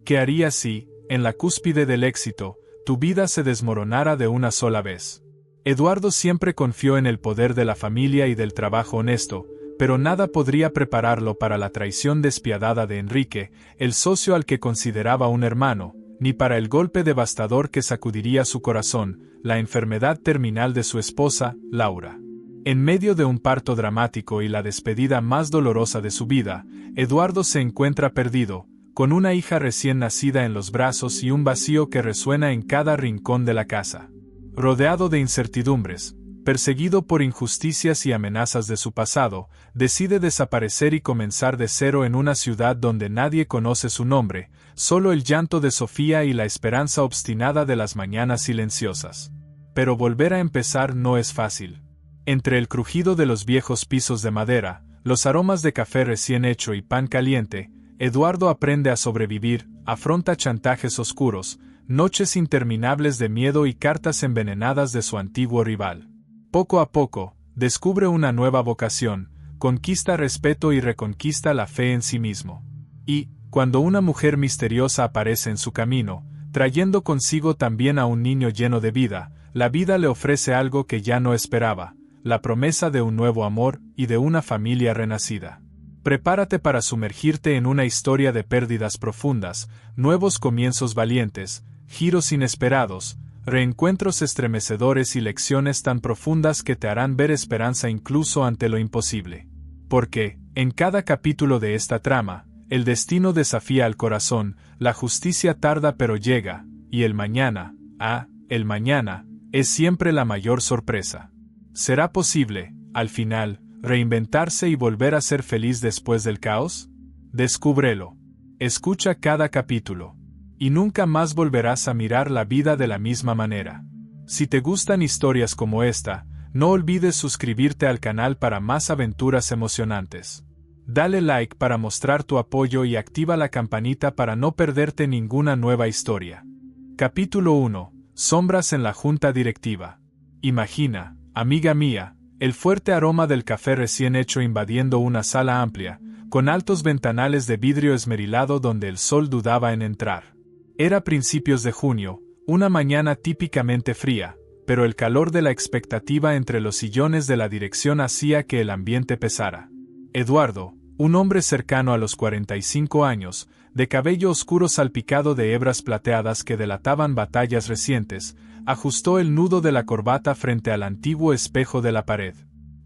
¿Qué harías si, en la cúspide del éxito, tu vida se desmoronara de una sola vez? Eduardo siempre confió en el poder de la familia y del trabajo honesto, pero nada podría prepararlo para la traición despiadada de Enrique, el socio al que consideraba un hermano, ni para el golpe devastador que sacudiría su corazón, la enfermedad terminal de su esposa, Laura. En medio de un parto dramático y la despedida más dolorosa de su vida, Eduardo se encuentra perdido, con una hija recién nacida en los brazos y un vacío que resuena en cada rincón de la casa. Rodeado de incertidumbres, perseguido por injusticias y amenazas de su pasado, decide desaparecer y comenzar de cero en una ciudad donde nadie conoce su nombre, solo el llanto de Sofía y la esperanza obstinada de las mañanas silenciosas. Pero volver a empezar no es fácil. Entre el crujido de los viejos pisos de madera, los aromas de café recién hecho y pan caliente, Eduardo aprende a sobrevivir, afronta chantajes oscuros, noches interminables de miedo y cartas envenenadas de su antiguo rival. Poco a poco, descubre una nueva vocación, conquista respeto y reconquista la fe en sí mismo. Y, cuando una mujer misteriosa aparece en su camino, trayendo consigo también a un niño lleno de vida, la vida le ofrece algo que ya no esperaba, la promesa de un nuevo amor y de una familia renacida. Prepárate para sumergirte en una historia de pérdidas profundas, nuevos comienzos valientes, giros inesperados, reencuentros estremecedores y lecciones tan profundas que te harán ver esperanza incluso ante lo imposible. Porque, en cada capítulo de esta trama, el destino desafía al corazón, la justicia tarda pero llega, y el mañana, el mañana, es siempre la mayor sorpresa. ¿Será posible, al final, reinventarse y volver a ser feliz después del caos? Descúbrelo. Escucha cada capítulo. Y nunca más volverás a mirar la vida de la misma manera. Si te gustan historias como esta, no olvides suscribirte al canal para más aventuras emocionantes. Dale like para mostrar tu apoyo y activa la campanita para no perderte ninguna nueva historia. Capítulo 1. Sombras en la junta directiva. Imagina, amiga mía, el fuerte aroma del café recién hecho invadiendo una sala amplia, con altos ventanales de vidrio esmerilado donde el sol dudaba en entrar. Era principios de junio, una mañana típicamente fría, pero el calor de la expectativa entre los sillones de la dirección hacía que el ambiente pesara. Eduardo, un hombre cercano a los 45 años, de cabello oscuro salpicado de hebras plateadas que delataban batallas recientes, ajustó el nudo de la corbata frente al antiguo espejo de la pared.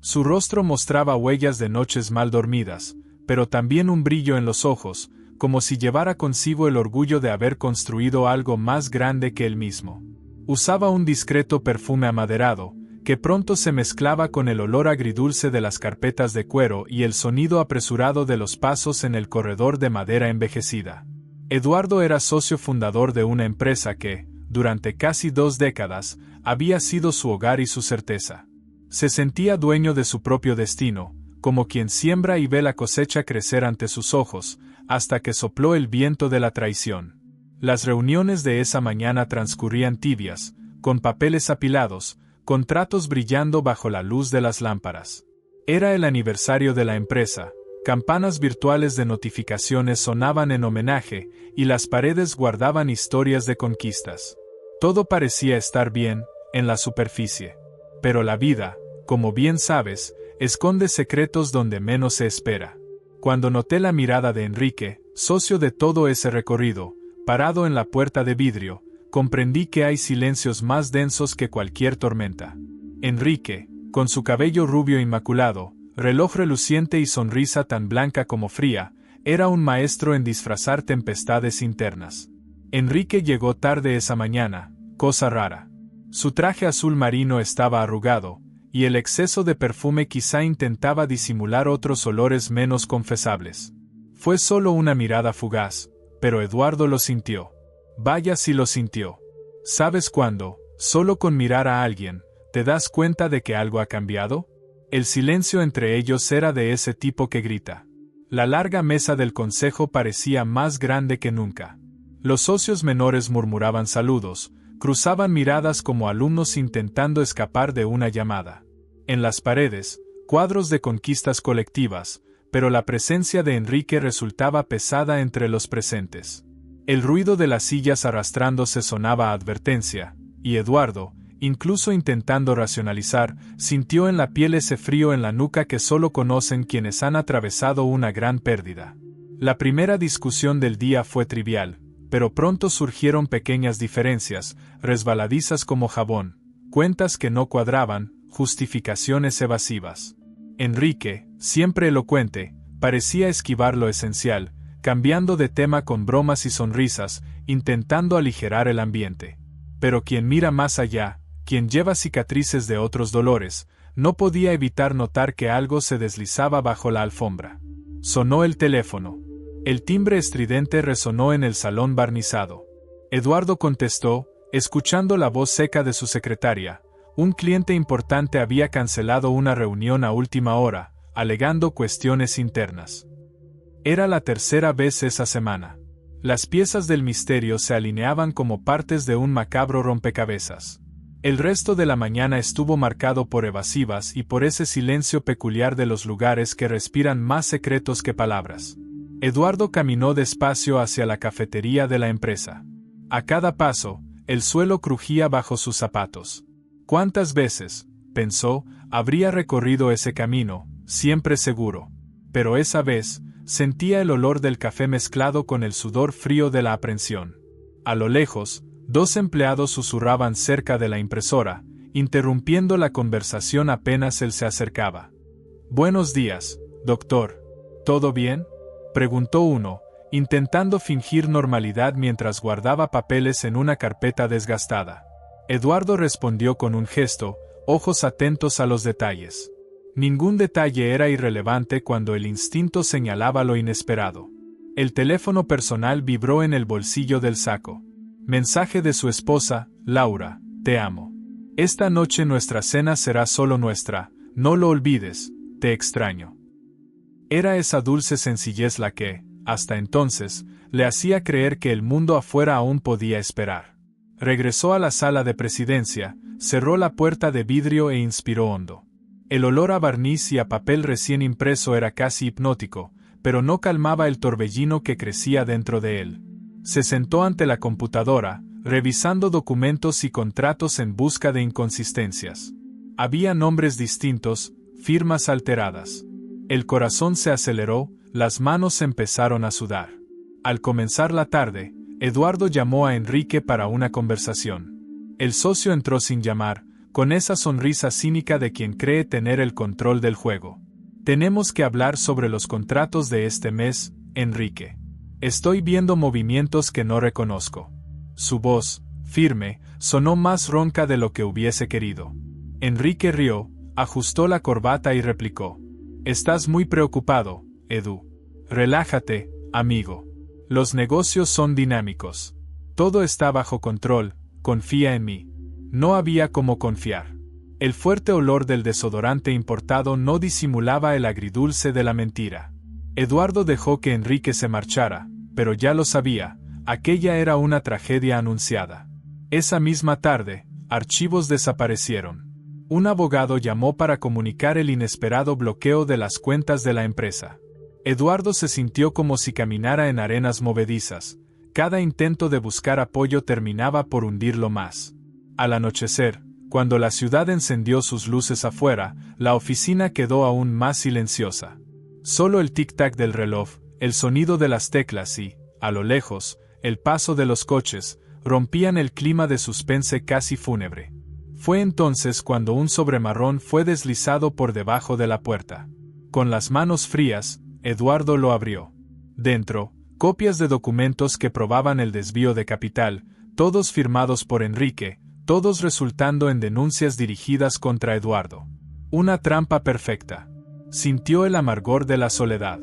Su rostro mostraba huellas de noches mal dormidas, pero también un brillo en los ojos, como si llevara consigo el orgullo de haber construido algo más grande que él mismo. Usaba un discreto perfume amaderado, que pronto se mezclaba con el olor agridulce de las carpetas de cuero y el sonido apresurado de los pasos en el corredor de madera envejecida. Eduardo era socio fundador de una empresa que, durante casi 2 décadas, había sido su hogar y su certeza. Se sentía dueño de su propio destino, como quien siembra y ve la cosecha crecer ante sus ojos, hasta que sopló el viento de la traición. Las reuniones de esa mañana transcurrían tibias, con papeles apilados, contratos brillando bajo la luz de las lámparas. Era el aniversario de la empresa, campanas virtuales de notificaciones sonaban en homenaje, y las paredes guardaban historias de conquistas. Todo parecía estar bien, en la superficie. Pero la vida, como bien sabes, esconde secretos donde menos se espera. Cuando noté la mirada de Enrique, socio de todo ese recorrido, parado en la puerta de vidrio, comprendí que hay silencios más densos que cualquier tormenta. Enrique, con su cabello rubio inmaculado, reloj reluciente y sonrisa tan blanca como fría, era un maestro en disfrazar tempestades internas. Enrique llegó tarde esa mañana, cosa rara. Su traje azul marino estaba arrugado, y el exceso de perfume quizá intentaba disimular otros olores menos confesables. Fue solo una mirada fugaz, pero Eduardo lo sintió. Vaya si lo sintió. ¿Sabes cuándo, solo con mirar a alguien, te das cuenta de que algo ha cambiado? El silencio entre ellos era de ese tipo que grita. La larga mesa del consejo parecía más grande que nunca. Los socios menores murmuraban saludos, cruzaban miradas como alumnos intentando escapar de una llamada. En las paredes, cuadros de conquistas colectivas, pero la presencia de Enrique resultaba pesada entre los presentes. El ruido de las sillas arrastrándose sonaba a advertencia, y Eduardo, incluso intentando racionalizar, sintió en la piel ese frío en la nuca que solo conocen quienes han atravesado una gran pérdida. La primera discusión del día fue trivial, pero pronto surgieron pequeñas diferencias, resbaladizas como jabón, cuentas que no cuadraban, justificaciones evasivas. Enrique, siempre elocuente, parecía esquivar lo esencial, cambiando de tema con bromas y sonrisas, intentando aligerar el ambiente. Pero quien mira más allá, quien lleva cicatrices de otros dolores, no podía evitar notar que algo se deslizaba bajo la alfombra. Sonó el teléfono. El timbre estridente resonó en el salón barnizado. Eduardo contestó, escuchando la voz seca de su secretaria. Un cliente importante había cancelado una reunión a última hora, alegando cuestiones internas. Era la tercera vez esa semana. Las piezas del misterio se alineaban como partes de un macabro rompecabezas. El resto de la mañana estuvo marcado por evasivas y por ese silencio peculiar de los lugares que respiran más secretos que palabras. Eduardo caminó despacio hacia la cafetería de la empresa. A cada paso, el suelo crujía bajo sus zapatos. ¿Cuántas veces, pensó, habría recorrido ese camino, siempre seguro? Pero esa vez, sentía el olor del café mezclado con el sudor frío de la aprensión. A lo lejos, dos empleados susurraban cerca de la impresora, interrumpiendo la conversación apenas él se acercaba. «Buenos días, doctor. ¿Todo bien?», preguntó uno, intentando fingir normalidad mientras guardaba papeles en una carpeta desgastada. Eduardo respondió con un gesto, ojos atentos a los detalles. Ningún detalle era irrelevante cuando el instinto señalaba lo inesperado. El teléfono personal vibró en el bolsillo del saco. Mensaje de su esposa, Laura, te amo. Esta noche nuestra cena será solo nuestra, no lo olvides, te extraño. Era esa dulce sencillez la que, hasta entonces, le hacía creer que el mundo afuera aún podía esperar. Regresó a la sala de presidencia, cerró la puerta de vidrio e inspiró hondo. El olor a barniz y a papel recién impreso era casi hipnótico, pero no calmaba el torbellino que crecía dentro de él. Se sentó ante la computadora, revisando documentos y contratos en busca de inconsistencias. Había nombres distintos, firmas alteradas. El corazón se aceleró, las manos empezaron a sudar. Al comenzar la tarde, Eduardo llamó a Enrique para una conversación. El socio entró sin llamar, con esa sonrisa cínica de quien cree tener el control del juego. «Tenemos que hablar sobre los contratos de este mes, Enrique. Estoy viendo movimientos que no reconozco». Su voz, firme, sonó más ronca de lo que hubiese querido. Enrique rió, ajustó la corbata y replicó: «Estás muy preocupado, Edu. Relájate, amigo. Los negocios son dinámicos. Todo está bajo control, confía en mí». No había cómo confiar. El fuerte olor del desodorante importado no disimulaba el agridulce de la mentira. Eduardo dejó que Enrique se marchara, pero ya lo sabía, aquella era una tragedia anunciada. Esa misma tarde, archivos desaparecieron. Un abogado llamó para comunicar el inesperado bloqueo de las cuentas de la empresa. Eduardo se sintió como si caminara en arenas movedizas. Cada intento de buscar apoyo terminaba por hundirlo más. Al anochecer, cuando la ciudad encendió sus luces afuera, la oficina quedó aún más silenciosa. Solo el tic-tac del reloj, el sonido de las teclas y, a lo lejos, el paso de los coches, rompían el clima de suspense casi fúnebre. Fue entonces cuando un sobremarrón fue deslizado por debajo de la puerta. Con las manos frías, Eduardo lo abrió. Dentro, copias de documentos que probaban el desvío de capital, todos firmados por Enrique, todos resultando en denuncias dirigidas contra Eduardo. Una trampa perfecta. Sintió el amargor de la soledad.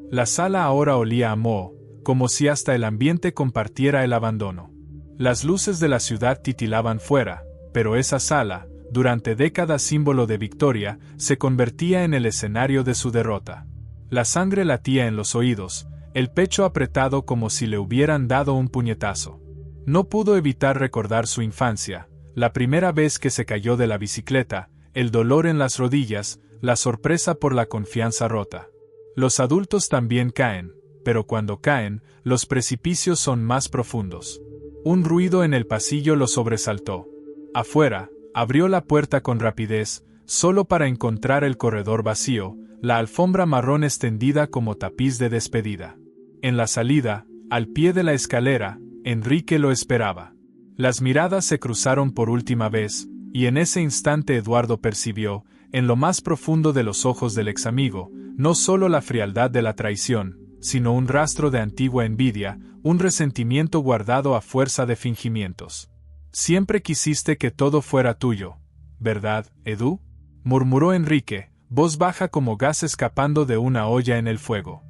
La sala ahora olía a moho, como si hasta el ambiente compartiera el abandono. Las luces de la ciudad titilaban fuera, pero esa sala, durante décadas símbolo de victoria, se convertía en el escenario de su derrota. La sangre latía en los oídos, el pecho apretado como si le hubieran dado un puñetazo. No pudo evitar recordar su infancia, la primera vez que se cayó de la bicicleta, el dolor en las rodillas, la sorpresa por la confianza rota. Los adultos también caen, pero cuando caen, los precipicios son más profundos. Un ruido en el pasillo lo sobresaltó. Afuera, abrió la puerta con rapidez, solo para encontrar el corredor vacío, la alfombra marrón extendida como tapiz de despedida. En la salida, al pie de la escalera, Enrique lo esperaba. Las miradas se cruzaron por última vez, y en ese instante Eduardo percibió, en lo más profundo de los ojos del examigo, no solo la frialdad de la traición, sino un rastro de antigua envidia, un resentimiento guardado a fuerza de fingimientos. Siempre quisiste que todo fuera tuyo, ¿verdad, Edu? Murmuró Enrique, voz baja como gas escapando de una olla en el fuego.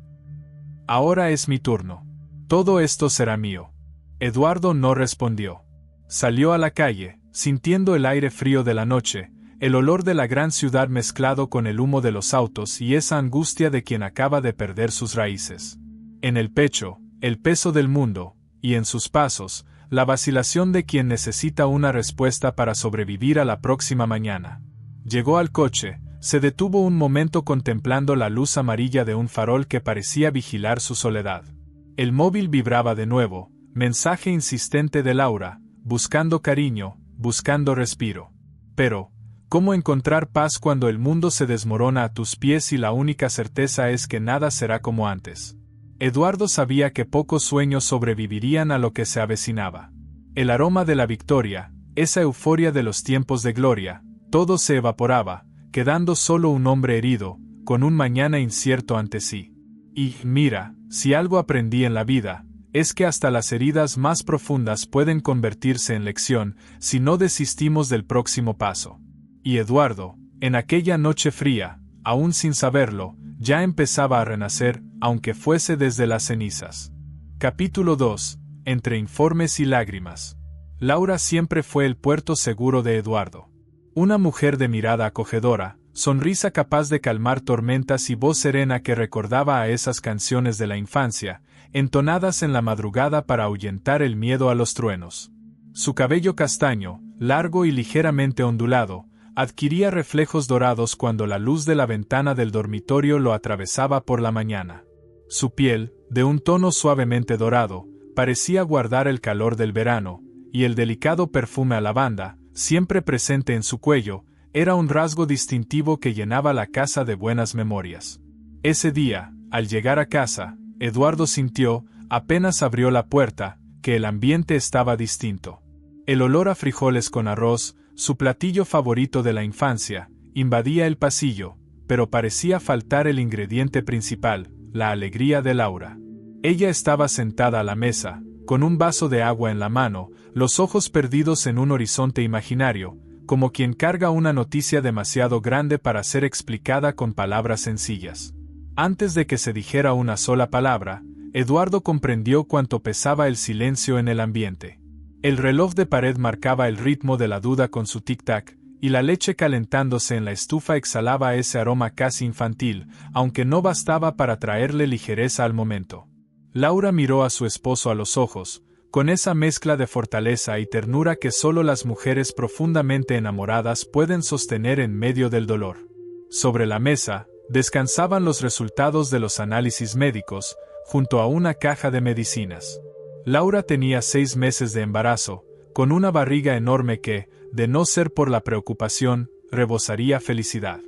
Ahora es mi turno. Todo esto será mío. Eduardo no respondió. Salió a la calle, sintiendo el aire frío de la noche, el olor de la gran ciudad mezclado con el humo de los autos y esa angustia de quien acaba de perder sus raíces. En el pecho, el peso del mundo, y en sus pasos, la vacilación de quien necesita una respuesta para sobrevivir a la próxima mañana. Llegó al coche, se detuvo un momento contemplando la luz amarilla de un farol que parecía vigilar su soledad. El móvil vibraba de nuevo, mensaje insistente de Laura, buscando cariño, buscando respiro. Pero, ¿cómo encontrar paz cuando el mundo se desmorona a tus pies y la única certeza es que nada será como antes? Eduardo sabía que pocos sueños sobrevivirían a lo que se avecinaba. El aroma de la victoria, esa euforia de los tiempos de gloria, todo se evaporaba, quedando solo un hombre herido, con un mañana incierto ante sí. Y, mira, si algo aprendí en la vida, es que hasta las heridas más profundas pueden convertirse en lección si no desistimos del próximo paso. Y Eduardo, en aquella noche fría, aún sin saberlo, ya empezaba a renacer, aunque fuese desde las cenizas. Capítulo 2. Entre informes y lágrimas. Laura siempre fue el puerto seguro de Eduardo. Una mujer de mirada acogedora, sonrisa capaz de calmar tormentas y voz serena que recordaba a esas canciones de la infancia, entonadas en la madrugada para ahuyentar el miedo a los truenos. Su cabello castaño, largo y ligeramente ondulado, adquiría reflejos dorados cuando la luz de la ventana del dormitorio lo atravesaba por la mañana. Su piel, de un tono suavemente dorado, parecía guardar el calor del verano, y el delicado perfume a lavanda, siempre presente en su cuello, era un rasgo distintivo que llenaba la casa de buenas memorias. Ese día, al llegar a casa, Eduardo sintió, apenas abrió la puerta, que el ambiente estaba distinto. El olor a frijoles con arroz, su platillo favorito de la infancia, invadía el pasillo, pero parecía faltar el ingrediente principal, la alegría de Laura. Ella estaba sentada a la mesa, con un vaso de agua en la mano, los ojos perdidos en un horizonte imaginario, como quien carga una noticia demasiado grande para ser explicada con palabras sencillas. Antes de que se dijera una sola palabra, Eduardo comprendió cuánto pesaba el silencio en el ambiente. El reloj de pared marcaba el ritmo de la duda con su tic-tac, y la leche calentándose en la estufa exhalaba ese aroma casi infantil, aunque no bastaba para traerle ligereza al momento. Laura miró a su esposo a los ojos, con esa mezcla de fortaleza y ternura que solo las mujeres profundamente enamoradas pueden sostener en medio del dolor. Sobre la mesa, descansaban los resultados de los análisis médicos, junto a una caja de medicinas. Laura tenía 6 meses de embarazo, con una barriga enorme que, de no ser por la preocupación, rebosaría felicidad.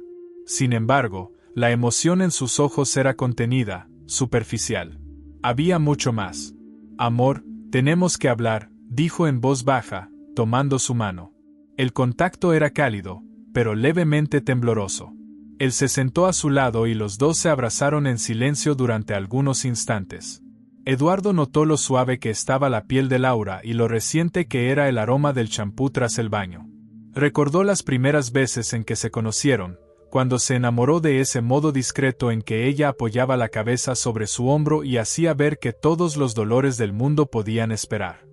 Sin embargo, la emoción en sus ojos era contenida, superficial. Había mucho más. Amor, tenemos que hablar, dijo en voz baja, tomando su mano. El contacto era cálido, pero levemente tembloroso. Él se sentó a su lado y los dos se abrazaron en silencio durante algunos instantes. Eduardo notó lo suave que estaba la piel de Laura y lo reciente que era el aroma del champú tras el baño. Recordó las primeras veces en que se conocieron, cuando se enamoró de ese modo discreto en que ella apoyaba la cabeza sobre su hombro y hacía ver que todos los dolores del mundo podían esperar.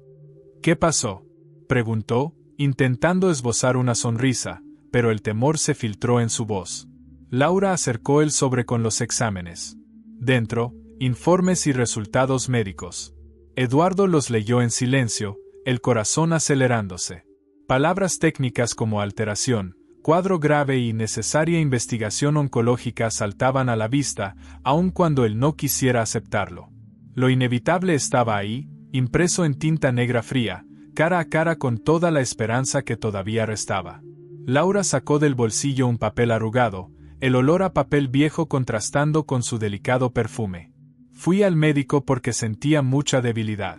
¿Qué pasó?, preguntó, intentando esbozar una sonrisa, pero el temor se filtró en su voz. Laura acercó el sobre con los exámenes. Dentro, informes y resultados médicos. Eduardo los leyó en silencio, el corazón acelerándose. Palabras técnicas como alteración, cuadro grave y necesaria investigación oncológica saltaban a la vista, aun cuando él no quisiera aceptarlo. Lo inevitable estaba ahí, impreso en tinta negra fría, cara a cara con toda la esperanza que todavía restaba. Laura sacó del bolsillo un papel arrugado, el olor a papel viejo contrastando con su delicado perfume. Fui al médico porque sentía mucha debilidad.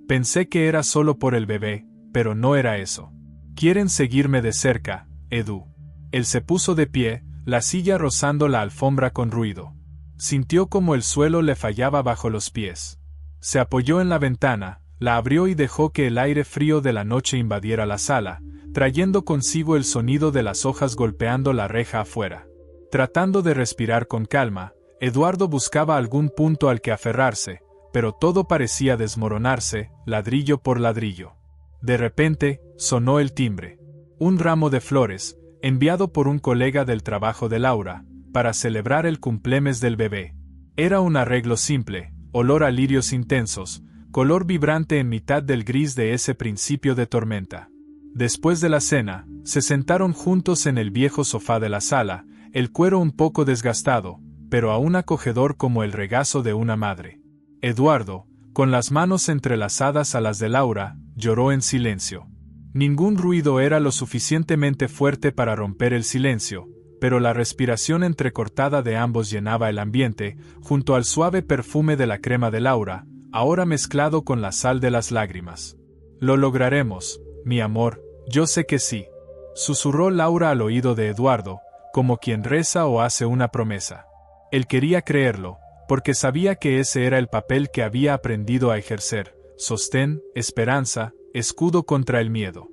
Pensé que era solo por el bebé, pero no era eso. Quieren seguirme de cerca, Edu. Él se puso de pie, la silla rozando la alfombra con ruido. Sintió como el suelo le fallaba bajo los pies. Se apoyó en la ventana, la abrió y dejó que el aire frío de la noche invadiera la sala, trayendo consigo el sonido de las hojas golpeando la reja afuera. Tratando de respirar con calma, Eduardo buscaba algún punto al que aferrarse, pero todo parecía desmoronarse, ladrillo por ladrillo. De repente, sonó el timbre. Un ramo de flores, enviado por un colega del trabajo de Laura, para celebrar el cumpleaños del bebé. Era un arreglo simple, olor a lirios intensos, color vibrante en mitad del gris de ese principio de tormenta. Después de la cena, se sentaron juntos en el viejo sofá de la sala, el cuero un poco desgastado, pero aún acogedor como el regazo de una madre. Eduardo, con las manos entrelazadas a las de Laura, lloró en silencio. Ningún ruido era lo suficientemente fuerte para romper el silencio, pero la respiración entrecortada de ambos llenaba el ambiente, junto al suave perfume de la crema de Laura, ahora mezclado con la sal de las lágrimas. «Lo lograremos, mi amor, yo sé que sí», susurró Laura al oído de Eduardo, como quien reza o hace una promesa. Él quería creerlo, porque sabía que ese era el papel que había aprendido a ejercer: sostén, esperanza, escudo contra el miedo.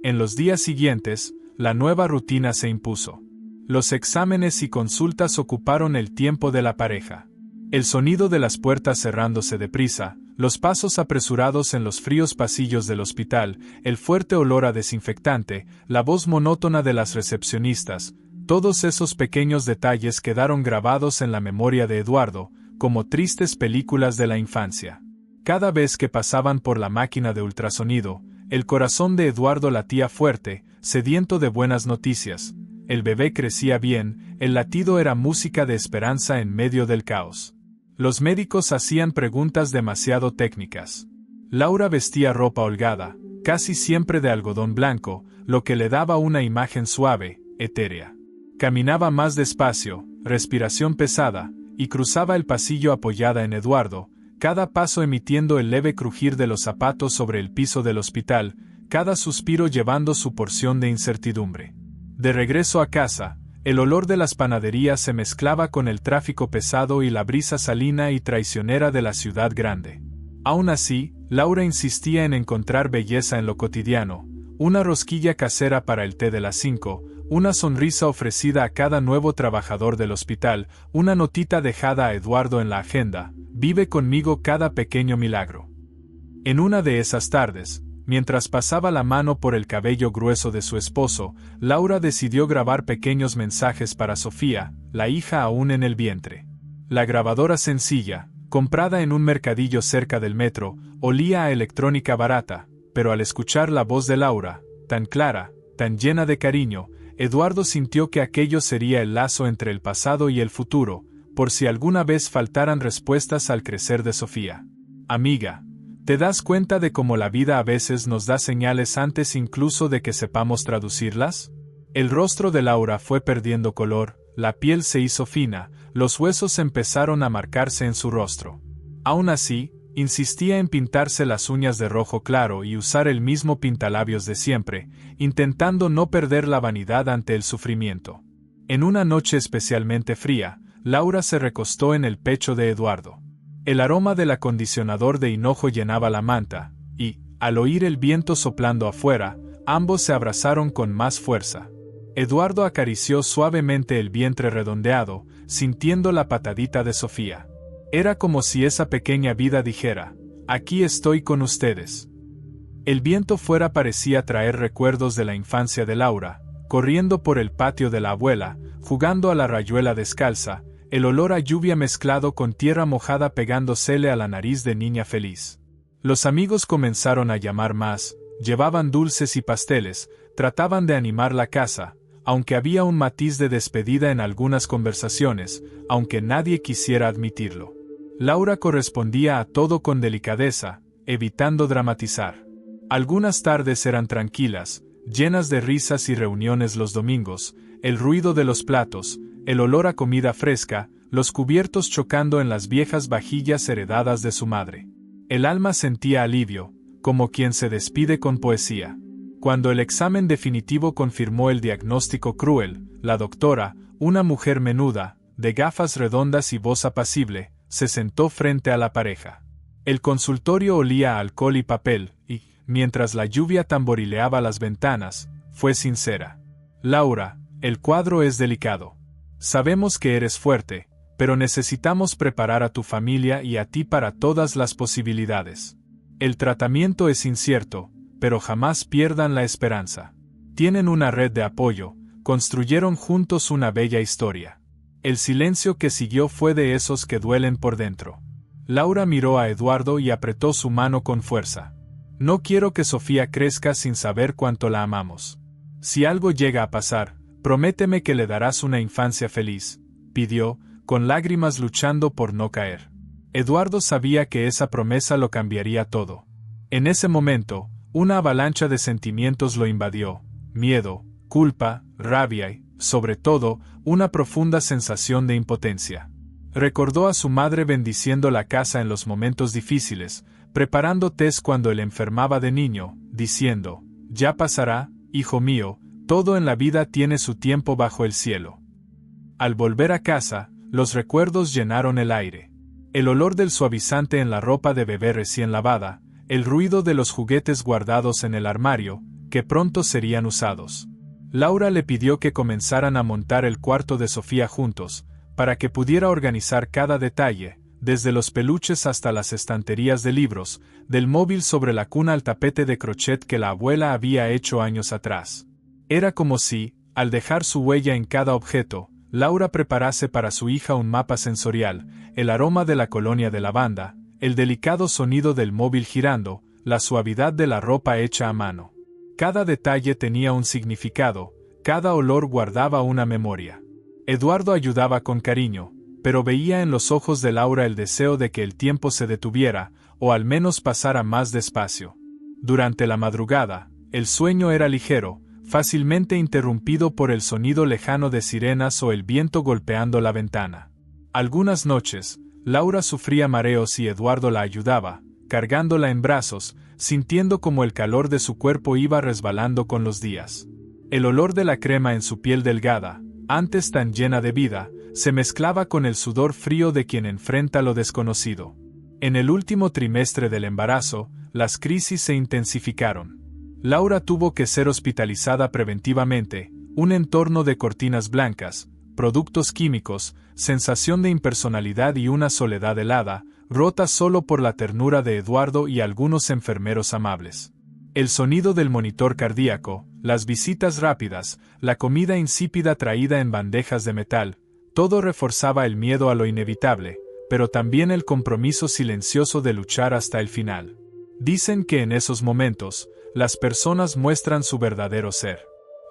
En los días siguientes, la nueva rutina se impuso. Los exámenes y consultas ocuparon el tiempo de la pareja. El sonido de las puertas cerrándose deprisa, los pasos apresurados en los fríos pasillos del hospital, el fuerte olor a desinfectante, la voz monótona de las recepcionistas, todos esos pequeños detalles quedaron grabados en la memoria de Eduardo, como tristes películas de la infancia. Cada vez que pasaban por la máquina de ultrasonido, el corazón de Eduardo latía fuerte, sediento de buenas noticias. El bebé crecía bien, el latido era música de esperanza en medio del caos. Los médicos hacían preguntas demasiado técnicas. Laura vestía ropa holgada, casi siempre de algodón blanco, lo que le daba una imagen suave, etérea. Caminaba más despacio, respiración pesada, y cruzaba el pasillo apoyada en Eduardo, cada paso emitiendo el leve crujir de los zapatos sobre el piso del hospital, cada suspiro llevando su porción de incertidumbre. De regreso a casa, el olor de las panaderías se mezclaba con el tráfico pesado y la brisa salina y traicionera de la ciudad grande. Aún así, Laura insistía en encontrar belleza en lo cotidiano: una rosquilla casera para el té de las 5, una sonrisa ofrecida a cada nuevo trabajador del hospital, una notita dejada a Eduardo en la agenda: vive conmigo cada pequeño milagro. En una de esas tardes, mientras pasaba la mano por el cabello grueso de su esposo, Laura decidió grabar pequeños mensajes para Sofía, la hija aún en el vientre. La grabadora sencilla, comprada en un mercadillo cerca del metro, olía a electrónica barata, pero al escuchar la voz de Laura, tan clara, tan llena de cariño, Eduardo sintió que aquello sería el lazo entre el pasado y el futuro, por si alguna vez faltaran respuestas al crecer de Sofía. Amiga, ¿te das cuenta de cómo la vida a veces nos da señales antes incluso de que sepamos traducirlas? El rostro de Laura fue perdiendo color, la piel se hizo fina, los huesos empezaron a marcarse en su rostro. Aún así, insistía en pintarse las uñas de rojo claro y usar el mismo pintalabios de siempre, intentando no perder la vanidad ante el sufrimiento. En una noche especialmente fría, Laura se recostó en el pecho de Eduardo. El aroma del acondicionador de hinojo llenaba la manta, y, al oír el viento soplando afuera, ambos se abrazaron con más fuerza. Eduardo acarició suavemente el vientre redondeado, sintiendo la patadita de Sofía. Era como si esa pequeña vida dijera: aquí estoy con ustedes. El viento fuera parecía traer recuerdos de la infancia de Laura, corriendo por el patio de la abuela, jugando a la rayuela descalza, el olor a lluvia mezclado con tierra mojada pegándosele a la nariz de niña feliz. Los amigos comenzaron a llamar más, llevaban dulces y pasteles, trataban de animar la casa, aunque había un matiz de despedida en algunas conversaciones, aunque nadie quisiera admitirlo. Laura correspondía a todo con delicadeza, evitando dramatizar. Algunas tardes eran tranquilas, llenas de risas y reuniones los domingos, el ruido de los platos, el olor a comida fresca, los cubiertos chocando en las viejas vajillas heredadas de su madre. El alma sentía alivio, como quien se despide con poesía. Cuando el examen definitivo confirmó el diagnóstico cruel, la doctora, una mujer menuda, de gafas redondas y voz apacible, se sentó frente a la pareja. El consultorio olía a alcohol y papel, y, mientras la lluvia tamborileaba las ventanas, fue sincera. Laura, el cuadro es delicado. Sabemos que eres fuerte, pero necesitamos preparar a tu familia y a ti para todas las posibilidades. El tratamiento es incierto, pero jamás pierdan la esperanza. Tienen una red de apoyo, construyeron juntos una bella historia. El silencio que siguió fue de esos que duelen por dentro. Laura miró a Eduardo y apretó su mano con fuerza. No quiero que Sofía crezca sin saber cuánto la amamos. Si algo llega a pasar, prométeme que le darás una infancia feliz, pidió, con lágrimas luchando por no caer. Eduardo sabía que esa promesa lo cambiaría todo. En ese momento, una avalancha de sentimientos lo invadió: miedo, culpa, rabia y, sobre todo, una profunda sensación de impotencia. Recordó a su madre bendiciendo la casa en los momentos difíciles, preparando tés cuando él enfermaba de niño, diciendo: ya pasará, hijo mío, todo en la vida tiene su tiempo bajo el cielo. Al volver a casa, los recuerdos llenaron el aire. El olor del suavizante en la ropa de bebé recién lavada, el ruido de los juguetes guardados en el armario, que pronto serían usados. Laura le pidió que comenzaran a montar el cuarto de Sofía juntos, para que pudiera organizar cada detalle, desde los peluches hasta las estanterías de libros, del móvil sobre la cuna al tapete de crochet que la abuela había hecho años atrás. Era como si, al dejar su huella en cada objeto, Laura preparase para su hija un mapa sensorial, el aroma de la colonia de lavanda, el delicado sonido del móvil girando, la suavidad de la ropa hecha a mano. Cada detalle tenía un significado, cada olor guardaba una memoria. Eduardo ayudaba con cariño, pero veía en los ojos de Laura el deseo de que el tiempo se detuviera, o al menos pasara más despacio. Durante la madrugada, el sueño era ligero, fácilmente interrumpido por el sonido lejano de sirenas o el viento golpeando la ventana. Algunas noches, Laura sufría mareos y Eduardo la ayudaba, cargándola en brazos, sintiendo como el calor de su cuerpo iba resbalando con los días. El olor de la crema en su piel delgada, antes tan llena de vida, se mezclaba con el sudor frío de quien enfrenta lo desconocido. En el último trimestre del embarazo, las crisis se intensificaron. Laura tuvo que ser hospitalizada preventivamente, un entorno de cortinas blancas, productos químicos, sensación de impersonalidad y una soledad helada, rota solo por la ternura de Eduardo y algunos enfermeros amables. El sonido del monitor cardíaco, las visitas rápidas, la comida insípida traída en bandejas de metal, todo reforzaba el miedo a lo inevitable, pero también el compromiso silencioso de luchar hasta el final. Dicen que en esos momentos, las personas muestran su verdadero ser.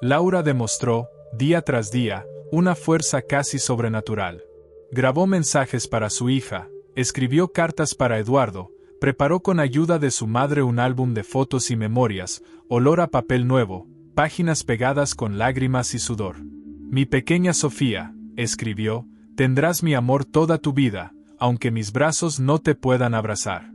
Laura demostró, día tras día, una fuerza casi sobrenatural. Grabó mensajes para su hija, escribió cartas para Eduardo, preparó con ayuda de su madre un álbum de fotos y memorias, olor a papel nuevo, páginas pegadas con lágrimas y sudor. Mi pequeña Sofía, escribió, tendrás mi amor toda tu vida, aunque mis brazos no te puedan abrazar.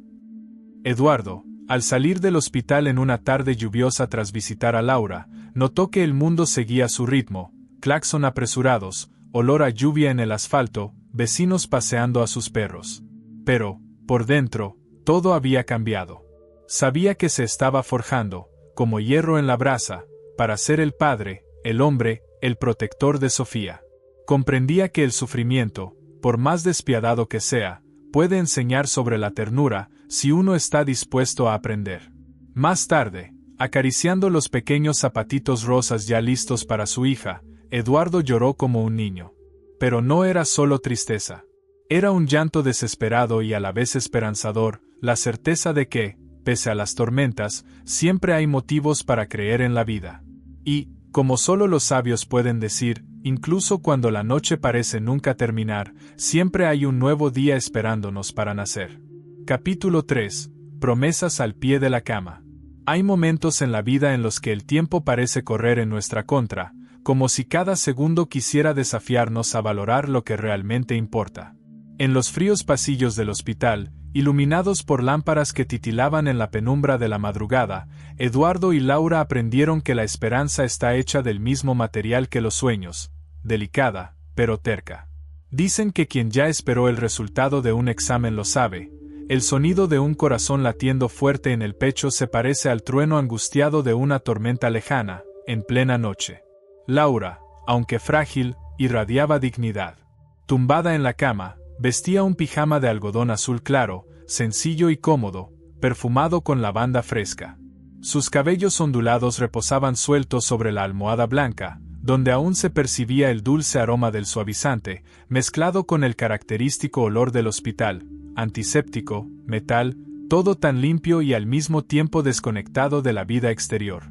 Eduardo, al salir del hospital en una tarde lluviosa tras visitar a Laura, notó que el mundo seguía su ritmo, claxon apresurados, olor a lluvia en el asfalto, vecinos paseando a sus perros. Pero, por dentro, todo había cambiado. Sabía que se estaba forjando, como hierro en la brasa, para ser el padre, el hombre, el protector de Sofía. Comprendía que el sufrimiento, por más despiadado que sea, puede enseñar sobre la ternura, si uno está dispuesto a aprender. Más tarde, acariciando los pequeños zapatitos rosas ya listos para su hija, Eduardo lloró como un niño. Pero no era solo tristeza. Era un llanto desesperado y a la vez esperanzador, la certeza de que, pese a las tormentas, siempre hay motivos para creer en la vida. Y, como solo los sabios pueden decir, Incluso cuando la noche parece nunca terminar, siempre hay un nuevo día esperándonos para nacer. Capítulo 3. Promesas al pie de la cama. Hay momentos en la vida en los que el tiempo parece correr en nuestra contra, como si cada segundo quisiera desafiarnos a valorar lo que realmente importa. En los fríos pasillos del hospital, iluminados por lámparas que titilaban en la penumbra de la madrugada, Eduardo y Laura aprendieron que la esperanza está hecha del mismo material que los sueños, delicada, pero terca. Dicen que quien ya esperó el resultado de un examen lo sabe. El sonido de un corazón latiendo fuerte en el pecho se parece al trueno angustiado de una tormenta lejana, en plena noche. Laura, aunque frágil, irradiaba dignidad. Tumbada en la cama, vestía un pijama de algodón azul claro, sencillo y cómodo, perfumado con lavanda fresca. Sus cabellos ondulados reposaban sueltos sobre la almohada blanca, donde aún se percibía el dulce aroma del suavizante, mezclado con el característico olor del hospital, antiséptico, metal, todo tan limpio y al mismo tiempo desconectado de la vida exterior.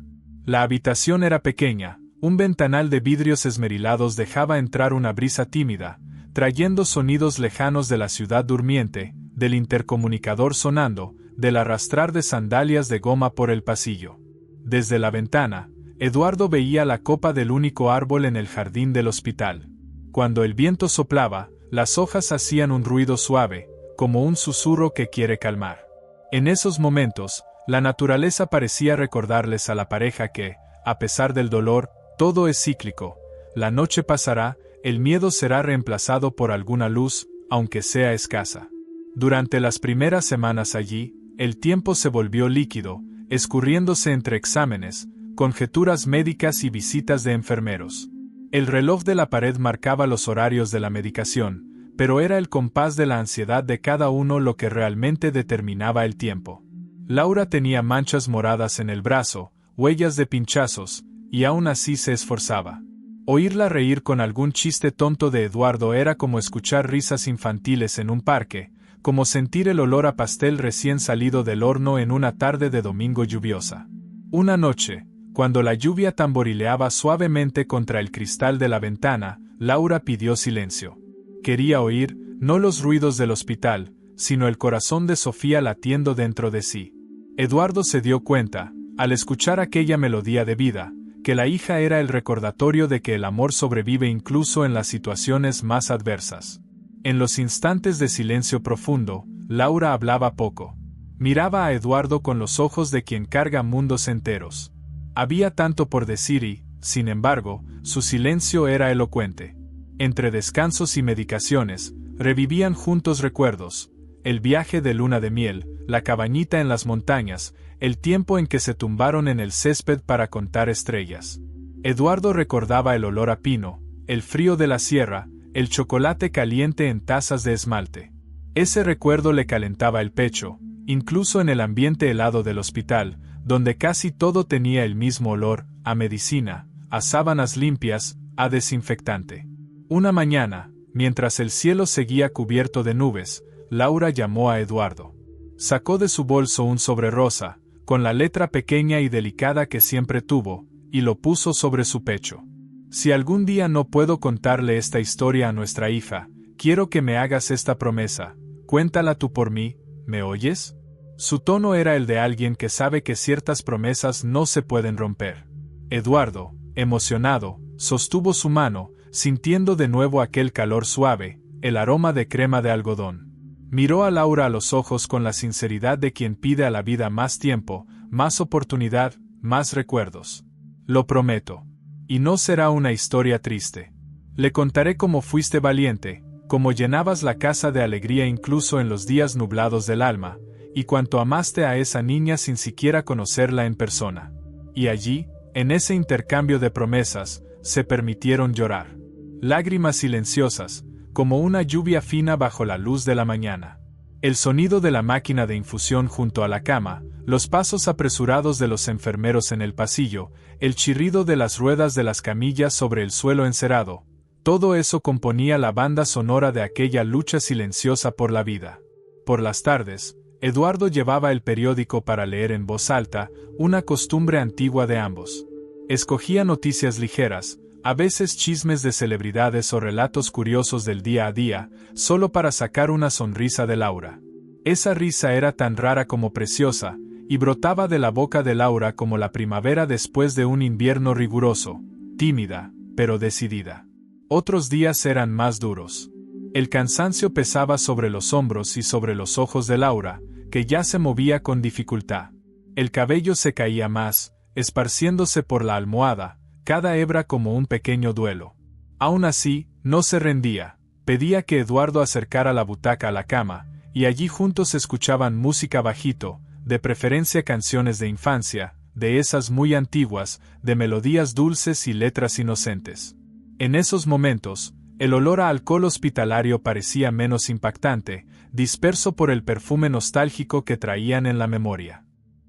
La habitación era pequeña, un ventanal de vidrios esmerilados dejaba entrar una brisa tímida, trayendo sonidos lejanos de la ciudad durmiente, del intercomunicador sonando, del arrastrar de sandalias de goma por el pasillo. Desde la ventana, Eduardo veía la copa del único árbol en el jardín del hospital. Cuando el viento soplaba, las hojas hacían un ruido suave, como un susurro que quiere calmar. En esos momentos, la naturaleza parecía recordarles a la pareja que, a pesar del dolor, todo es cíclico. La noche pasará, el miedo será reemplazado por alguna luz, aunque sea escasa. Durante las primeras semanas allí, el tiempo se volvió líquido, escurriéndose entre exámenes, conjeturas médicas y visitas de enfermeros. El reloj de la pared marcaba los horarios de la medicación, pero era el compás de la ansiedad de cada uno lo que realmente determinaba el tiempo. Laura tenía manchas moradas en el brazo, huellas de pinchazos, y aún así se esforzaba. Oírla reír con algún chiste tonto de Eduardo era como escuchar risas infantiles en un parque, como sentir el olor a pastel recién salido del horno en una tarde de domingo lluviosa. Una noche, cuando la lluvia tamborileaba suavemente contra el cristal de la ventana, Laura pidió silencio. Quería oír, no los ruidos del hospital, sino el corazón de Sofía latiendo dentro de sí. Eduardo se dio cuenta, al escuchar aquella melodía de vida, que la hija era el recordatorio de que el amor sobrevive incluso en las situaciones más adversas. En los instantes de silencio profundo, Laura hablaba poco. Miraba a Eduardo con los ojos de quien carga mundos enteros. Había tanto por decir y, sin embargo, su silencio era elocuente. Entre descansos y medicaciones, revivían juntos recuerdos, el viaje de luna de miel, la cabañita en las montañas, el tiempo en que se tumbaron en el césped para contar estrellas. Eduardo recordaba el olor a pino, el frío de la sierra, el chocolate caliente en tazas de esmalte. Ese recuerdo le calentaba el pecho, incluso en el ambiente helado del hospital, donde casi todo tenía el mismo olor, a medicina, a sábanas limpias, a desinfectante. Una mañana, mientras el cielo seguía cubierto de nubes, Laura llamó a Eduardo. Sacó de su bolso un sobre rosa, con la letra pequeña y delicada que siempre tuvo, y lo puso sobre su pecho. Si algún día no puedo contarle esta historia a nuestra hija, quiero que me hagas esta promesa, cuéntala tú por mí, ¿me oyes? Su tono era el de alguien que sabe que ciertas promesas no se pueden romper. Eduardo, emocionado, sostuvo su mano, sintiendo de nuevo aquel calor suave, el aroma de crema de algodón. Miró a Laura a los ojos con la sinceridad de quien pide a la vida más tiempo, más oportunidad, más recuerdos. Lo prometo. Y no será una historia triste. Le contaré cómo fuiste valiente, cómo llenabas la casa de alegría incluso en los días nublados del alma, y cuánto amaste a esa niña sin siquiera conocerla en persona. Y allí, en ese intercambio de promesas, se permitieron llorar. Lágrimas silenciosas, como una lluvia fina bajo la luz de la mañana. El sonido de la máquina de infusión junto a la cama, los pasos apresurados de los enfermeros en el pasillo, el chirrido de las ruedas de las camillas sobre el suelo encerado, todo eso componía la banda sonora de aquella lucha silenciosa por la vida. Por las tardes, Eduardo llevaba el periódico para leer en voz alta, una costumbre antigua de ambos. Escogía noticias ligeras, A veces chismes de celebridades o relatos curiosos del día a día, solo para sacar una sonrisa de Laura. Esa risa era tan rara como preciosa, y brotaba de la boca de Laura como la primavera después de un invierno riguroso, tímida, pero decidida. Otros días eran más duros. El cansancio pesaba sobre los hombros y sobre los ojos de Laura, que ya se movía con dificultad. El cabello se caía más, esparciéndose por la almohada, cada hebra como un pequeño duelo. Aún así, no se rendía, pedía que Eduardo acercara la butaca a la cama, y allí juntos escuchaban música bajito, de preferencia canciones de infancia, de esas muy antiguas, de melodías dulces y letras inocentes. En esos momentos, el olor a alcohol hospitalario parecía menos impactante, disperso por el perfume nostálgico que traían en la memoria.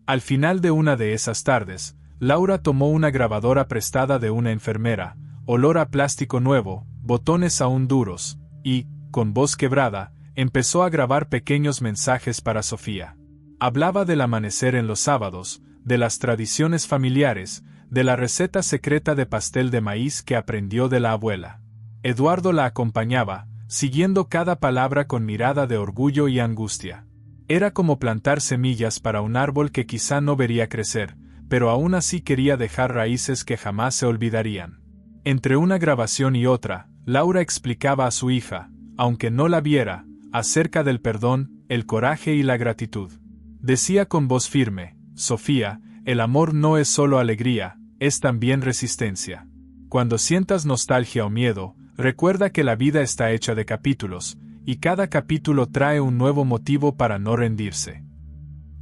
Al final de una de esas tardes, Laura tomó una grabadora prestada de una enfermera, olor a plástico nuevo, botones aún duros, y, con voz quebrada, empezó a grabar pequeños mensajes para Sofía. Hablaba del amanecer en los sábados, de las tradiciones familiares, de la receta secreta de pastel de maíz que aprendió de la abuela. Eduardo la acompañaba, siguiendo cada palabra con mirada de orgullo y angustia. Era como plantar semillas para un árbol que quizá no vería crecer, pero aún así quería dejar raíces que jamás se olvidarían. Entre una grabación y otra, Laura explicaba a su hija, aunque no la viera, acerca del perdón, el coraje y la gratitud. Decía con voz firme: Sofía, el amor no es solo alegría, es también resistencia. Cuando sientas nostalgia o miedo, recuerda que la vida está hecha de capítulos, y cada capítulo trae un nuevo motivo para no rendirse.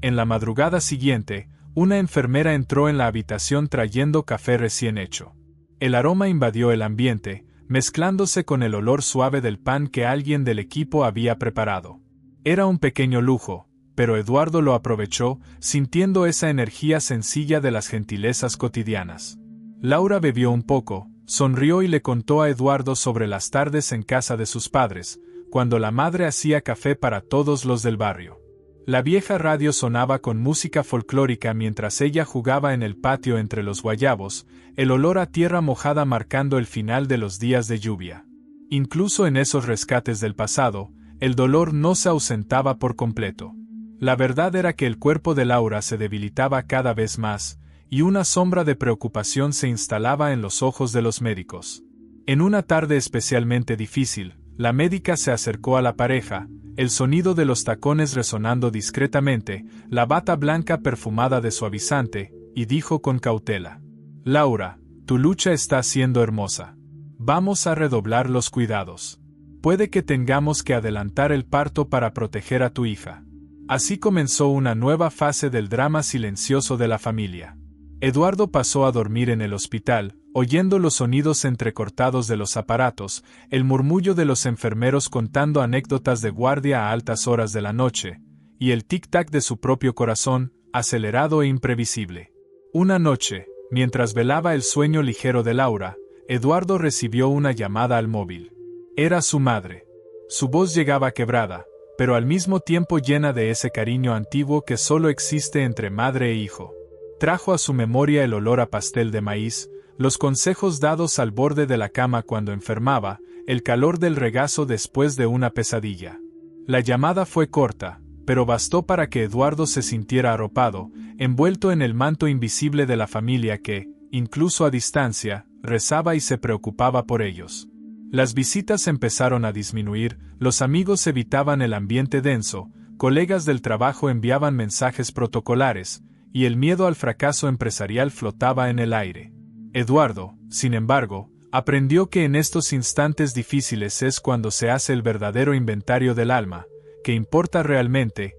En la madrugada siguiente, una enfermera entró en la habitación trayendo café recién hecho. El aroma invadió el ambiente, mezclándose con el olor suave del pan que alguien del equipo había preparado. Era un pequeño lujo, pero Eduardo lo aprovechó, sintiendo esa energía sencilla de las gentilezas cotidianas. Laura bebió un poco, sonrió y le contó a Eduardo sobre las tardes en casa de sus padres, cuando la madre hacía café para todos los del barrio. La vieja radio sonaba con música folclórica mientras ella jugaba en el patio entre los guayabos, el olor a tierra mojada marcando el final de los días de lluvia. Incluso en esos rescates del pasado, el dolor no se ausentaba por completo. La verdad era que el cuerpo de Laura se debilitaba cada vez más, y una sombra de preocupación se instalaba en los ojos de los médicos. En una tarde especialmente difícil, la médica se acercó a la pareja, el sonido de los tacones resonando discretamente, la bata blanca perfumada de suavizante, y dijo con cautela: Laura, tu lucha está siendo hermosa. Vamos a redoblar los cuidados. Puede que tengamos que adelantar el parto para proteger a tu hija. Así comenzó una nueva fase del drama silencioso de la familia. Eduardo pasó a dormir en el hospital, oyendo los sonidos entrecortados de los aparatos, el murmullo de los enfermeros contando anécdotas de guardia a altas horas de la noche, y el tic-tac de su propio corazón, acelerado e imprevisible. Una noche, mientras velaba el sueño ligero de Laura, Eduardo recibió una llamada al móvil. Era su madre. Su voz llegaba quebrada, pero al mismo tiempo llena de ese cariño antiguo que solo existe entre madre e hijo. Trajo a su memoria el olor a pastel de maíz, los consejos dados al borde de la cama cuando enfermaba, el calor del regazo después de una pesadilla. La llamada fue corta, pero bastó para que Eduardo se sintiera arropado, envuelto en el manto invisible de la familia que, incluso a distancia, rezaba y se preocupaba por ellos. Las visitas empezaron a disminuir, los amigos evitaban el ambiente denso, colegas del trabajo enviaban mensajes protocolares, y el miedo al fracaso empresarial flotaba en el aire. Eduardo, sin embargo, aprendió que en estos instantes difíciles es cuando se hace el verdadero inventario del alma, que importa realmente,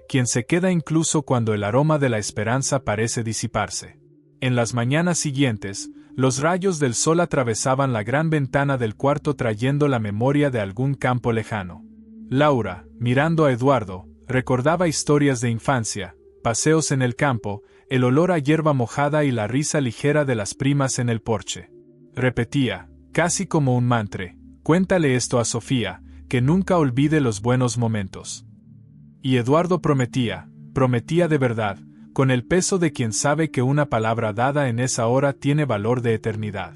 quien se queda incluso cuando el aroma de la esperanza parece disiparse. En las mañanas siguientes, los rayos del sol atravesaban la gran ventana del cuarto trayendo la memoria de algún campo lejano. Laura, mirando a Eduardo, recordaba historias de infancia, paseos en el campo, el olor a hierba mojada y la risa ligera de las primas en el porche. Repetía, casi como un mantra: cuéntale esto a Sofía, que nunca olvide los buenos momentos. Y Eduardo prometía de verdad, con el peso de quien sabe que una palabra dada en esa hora tiene valor de eternidad.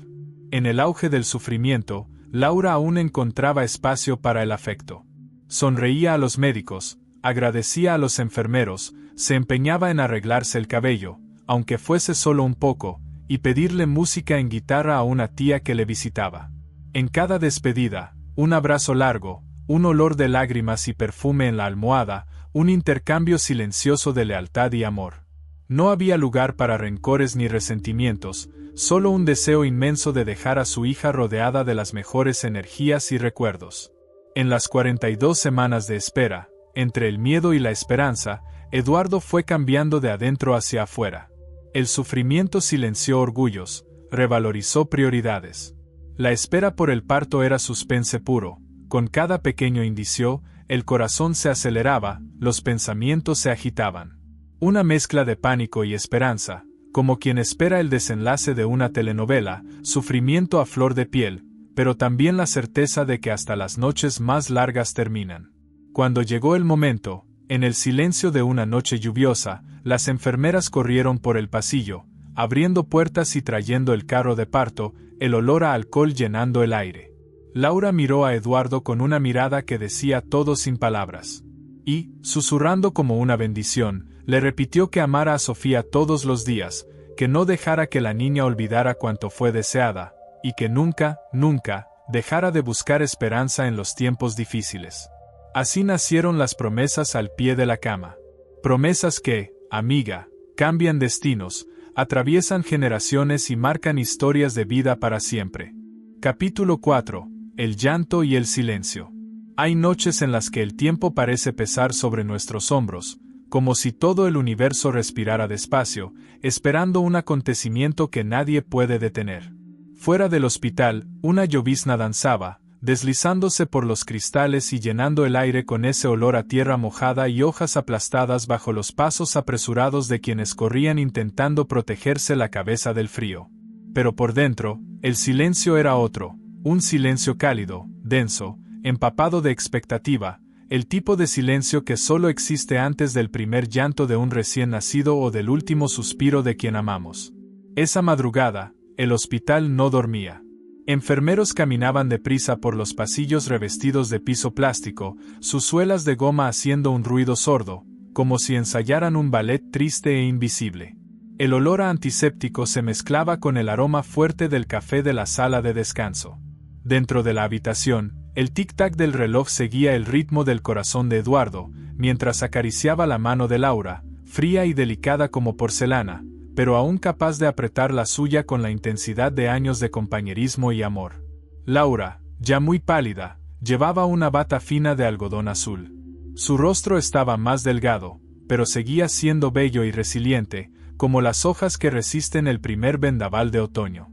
En el auge del sufrimiento, Laura aún encontraba espacio para el afecto. Sonreía a los médicos, agradecía a los enfermeros, se empeñaba en arreglarse el cabello, aunque fuese solo un poco, y pedirle música en guitarra a una tía que le visitaba. En cada despedida, un abrazo largo, un olor de lágrimas y perfume en la almohada, un intercambio silencioso de lealtad y amor. No había lugar para rencores ni resentimientos, solo un deseo inmenso de dejar a su hija rodeada de las mejores energías y recuerdos. En las 42 semanas de espera, entre el miedo y la esperanza, Eduardo fue cambiando de adentro hacia afuera. El sufrimiento silenció orgullos, revalorizó prioridades. La espera por el parto era suspense puro. Con cada pequeño indicio, el corazón se aceleraba, los pensamientos se agitaban. Una mezcla de pánico y esperanza, como quien espera el desenlace de una telenovela, sufrimiento a flor de piel, pero también la certeza de que hasta las noches más largas terminan. Cuando llegó el momento, en el silencio de una noche lluviosa, las enfermeras corrieron por el pasillo, abriendo puertas y trayendo el carro de parto, el olor a alcohol llenando el aire. Laura miró a Eduardo con una mirada que decía todo sin palabras. Y, susurrando como una bendición, le repitió que amara a Sofía todos los días, que no dejara que la niña olvidara cuanto fue deseada, y que nunca, nunca, dejara de buscar esperanza en los tiempos difíciles. Así nacieron las promesas al pie de la cama. Promesas que, amiga, cambian destinos, atraviesan generaciones y marcan historias de vida para siempre. Capítulo 4. El llanto y el silencio. Hay noches en las que el tiempo parece pesar sobre nuestros hombros, como si todo el universo respirara despacio, esperando un acontecimiento que nadie puede detener. Fuera del hospital, una llovizna danzaba, deslizándose por los cristales y llenando el aire con ese olor a tierra mojada y hojas aplastadas bajo los pasos apresurados de quienes corrían intentando protegerse la cabeza del frío. Pero por dentro, el silencio era otro, un silencio cálido, denso, empapado de expectativa, el tipo de silencio que solo existe antes del primer llanto de un recién nacido o del último suspiro de quien amamos. Esa madrugada, el hospital no dormía. Enfermeros caminaban deprisa por los pasillos revestidos de piso plástico, sus suelas de goma haciendo un ruido sordo, como si ensayaran un ballet triste e invisible. El olor a antiséptico se mezclaba con el aroma fuerte del café de la sala de descanso. Dentro de la habitación, el tic-tac del reloj seguía el ritmo del corazón de Eduardo, mientras acariciaba la mano de Laura, fría y delicada como porcelana, pero aún capaz de apretar la suya con la intensidad de años de compañerismo y amor. Laura, ya muy pálida, llevaba una bata fina de algodón azul. Su rostro estaba más delgado, pero seguía siendo bello y resiliente, como las hojas que resisten el primer vendaval de otoño.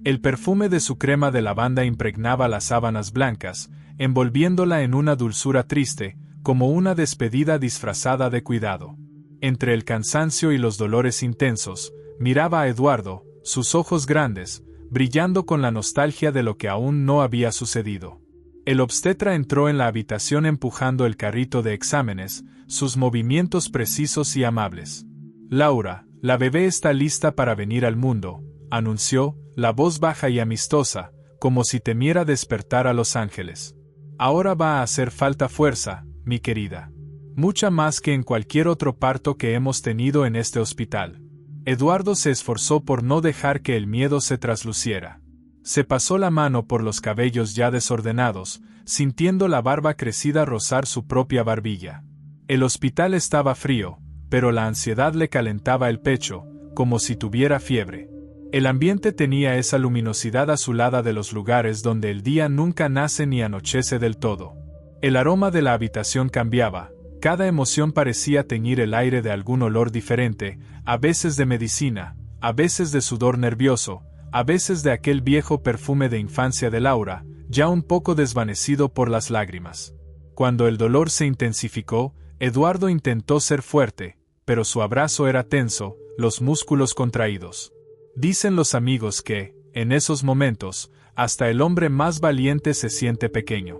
El perfume de su crema de lavanda impregnaba las sábanas blancas, envolviéndola en una dulzura triste, como una despedida disfrazada de cuidado. Entre el cansancio y los dolores intensos, miraba a Eduardo, sus ojos grandes, brillando con la nostalgia de lo que aún no había sucedido. El obstetra entró en la habitación empujando el carrito de exámenes, sus movimientos precisos y amables. «Laura, la bebé está lista para venir al mundo», anunció, la voz baja y amistosa, como si temiera despertar a los ángeles. «Ahora va a hacer falta fuerza, mi querida. Mucha más que en cualquier otro parto que hemos tenido en este hospital». Eduardo se esforzó por no dejar que el miedo se trasluciera. Se pasó la mano por los cabellos ya desordenados, sintiendo la barba crecida rozar su propia barbilla. El hospital estaba frío, pero la ansiedad le calentaba el pecho, como si tuviera fiebre. El ambiente tenía esa luminosidad azulada de los lugares donde el día nunca nace ni anochece del todo. El aroma de la habitación cambiaba, cada emoción parecía teñir el aire de algún olor diferente, a veces de medicina, a veces de sudor nervioso, a veces de aquel viejo perfume de infancia de Laura, ya un poco desvanecido por las lágrimas. Cuando el dolor se intensificó, Eduardo intentó ser fuerte, pero su abrazo era tenso, los músculos contraídos. Dicen los amigos que, en esos momentos, hasta el hombre más valiente se siente pequeño.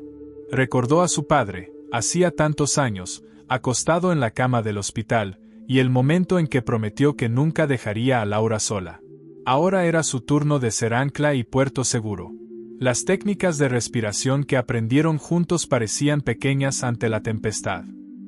Recordó a su padre, hacía tantos años, acostado en la cama del hospital, y el momento en que prometió que nunca dejaría a Laura sola. Ahora era su turno de ser ancla y puerto seguro. Las técnicas de respiración que aprendieron juntos parecían pequeñas ante la tempestad.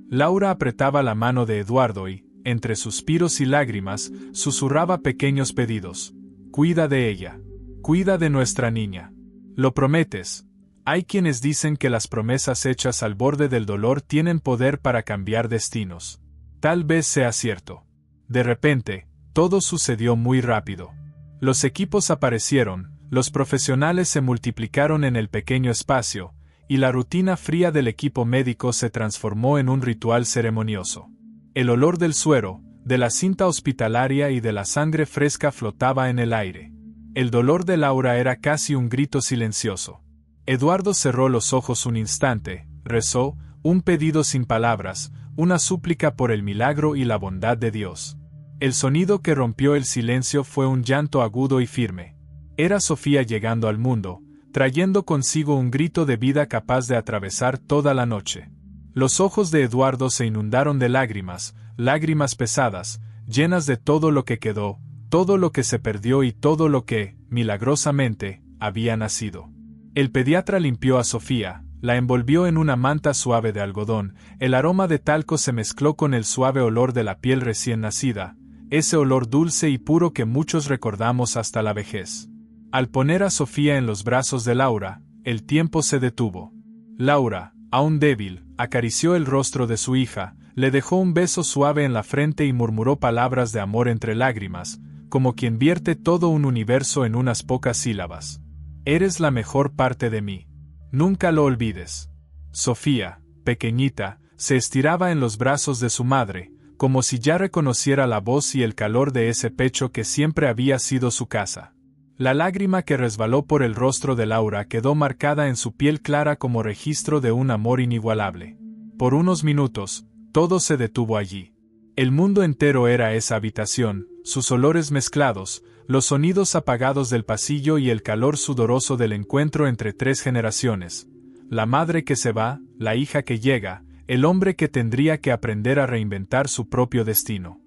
Laura apretaba la mano de Eduardo y, entre suspiros y lágrimas, susurraba pequeños pedidos. «Cuida de ella. Cuida de nuestra niña. ¿Lo prometes?» Hay quienes dicen que las promesas hechas al borde del dolor tienen poder para cambiar destinos. Tal vez sea cierto. De repente, todo sucedió muy rápido. Los equipos aparecieron, los profesionales se multiplicaron en el pequeño espacio, y la rutina fría del equipo médico se transformó en un ritual ceremonioso. El olor del suero, de la cinta hospitalaria y de la sangre fresca flotaba en el aire. El dolor de Laura era casi un grito silencioso. Eduardo cerró los ojos un instante, rezó, un pedido sin palabras, una súplica por el milagro y la bondad de Dios. El sonido que rompió el silencio fue un llanto agudo y firme. Era Sofía llegando al mundo, trayendo consigo un grito de vida capaz de atravesar toda la noche. Los ojos de Eduardo se inundaron de lágrimas, lágrimas pesadas, llenas de todo lo que quedó, todo lo que se perdió y todo lo que, milagrosamente, había nacido. El pediatra limpió a Sofía, la envolvió en una manta suave de algodón, el aroma de talco se mezcló con el suave olor de la piel recién nacida, ese olor dulce y puro que muchos recordamos hasta la vejez. Al poner a Sofía en los brazos de Laura, el tiempo se detuvo. Laura, aún débil, acarició el rostro de su hija, le dejó un beso suave en la frente y murmuró palabras de amor entre lágrimas, como quien vierte todo un universo en unas pocas sílabas. Eres la mejor parte de mí. Nunca lo olvides. Sofía, pequeñita, se estiraba en los brazos de su madre, como si ya reconociera la voz y el calor de ese pecho que siempre había sido su casa. La lágrima que resbaló por el rostro de Laura quedó marcada en su piel clara como registro de un amor inigualable. Por unos minutos, todo se detuvo allí. El mundo entero era esa habitación, sus olores mezclados, los sonidos apagados del pasillo y el calor sudoroso del encuentro entre tres generaciones. La madre que se va, la hija que llega, el hombre que tendría que aprender a reinventar su propio destino.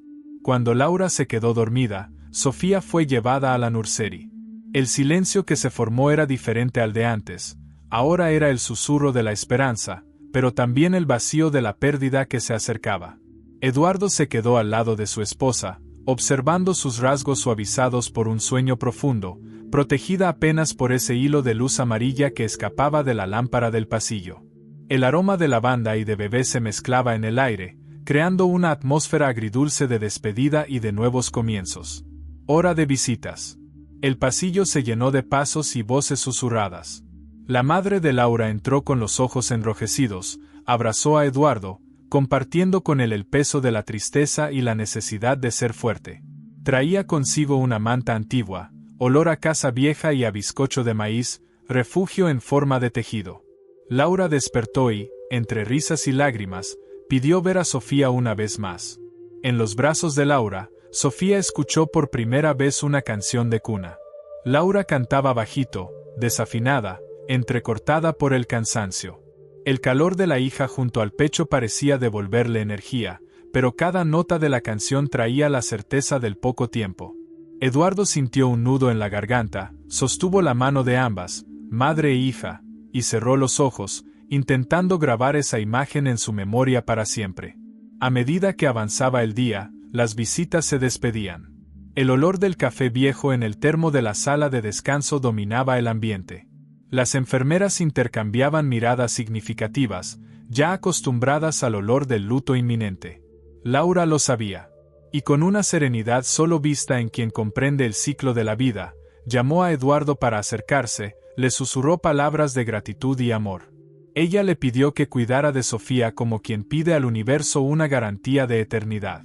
Cuando Laura se quedó dormida, Sofía fue llevada a la nursery. El silencio que se formó era diferente al de antes, ahora era el susurro de la esperanza, pero también el vacío de la pérdida que se acercaba. Eduardo se quedó al lado de su esposa, observando sus rasgos suavizados por un sueño profundo, protegida apenas por ese hilo de luz amarilla que escapaba de la lámpara del pasillo. El aroma de lavanda y de bebé se mezclaba en el aire, creando una atmósfera agridulce de despedida y de nuevos comienzos. Hora de visitas. El pasillo se llenó de pasos y voces susurradas. La madre de Laura entró con los ojos enrojecidos, abrazó a Eduardo, compartiendo con él el peso de la tristeza y la necesidad de ser fuerte. Traía consigo una manta antigua, olor a casa vieja y a bizcocho de maíz, refugio en forma de tejido. Laura despertó y, entre risas y lágrimas, pidió ver a Sofía una vez más. En los brazos de Laura, Sofía escuchó por primera vez una canción de cuna. Laura cantaba bajito, desafinada, entrecortada por el cansancio. El calor de la hija junto al pecho parecía devolverle energía, pero cada nota de la canción traía la certeza del poco tiempo. Eduardo sintió un nudo en la garganta, sostuvo la mano de ambas, madre e hija, y cerró los ojos, intentando grabar esa imagen en su memoria para siempre. A medida que avanzaba el día, las visitas se despedían. El olor del café viejo en el termo de la sala de descanso dominaba el ambiente. Las enfermeras intercambiaban miradas significativas, ya acostumbradas al olor del luto inminente. Laura lo sabía. Y con una serenidad solo vista en quien comprende el ciclo de la vida, llamó a Eduardo para acercarse, le susurró palabras de gratitud y amor. Ella le pidió que cuidara de Sofía como quien pide al universo una garantía de eternidad.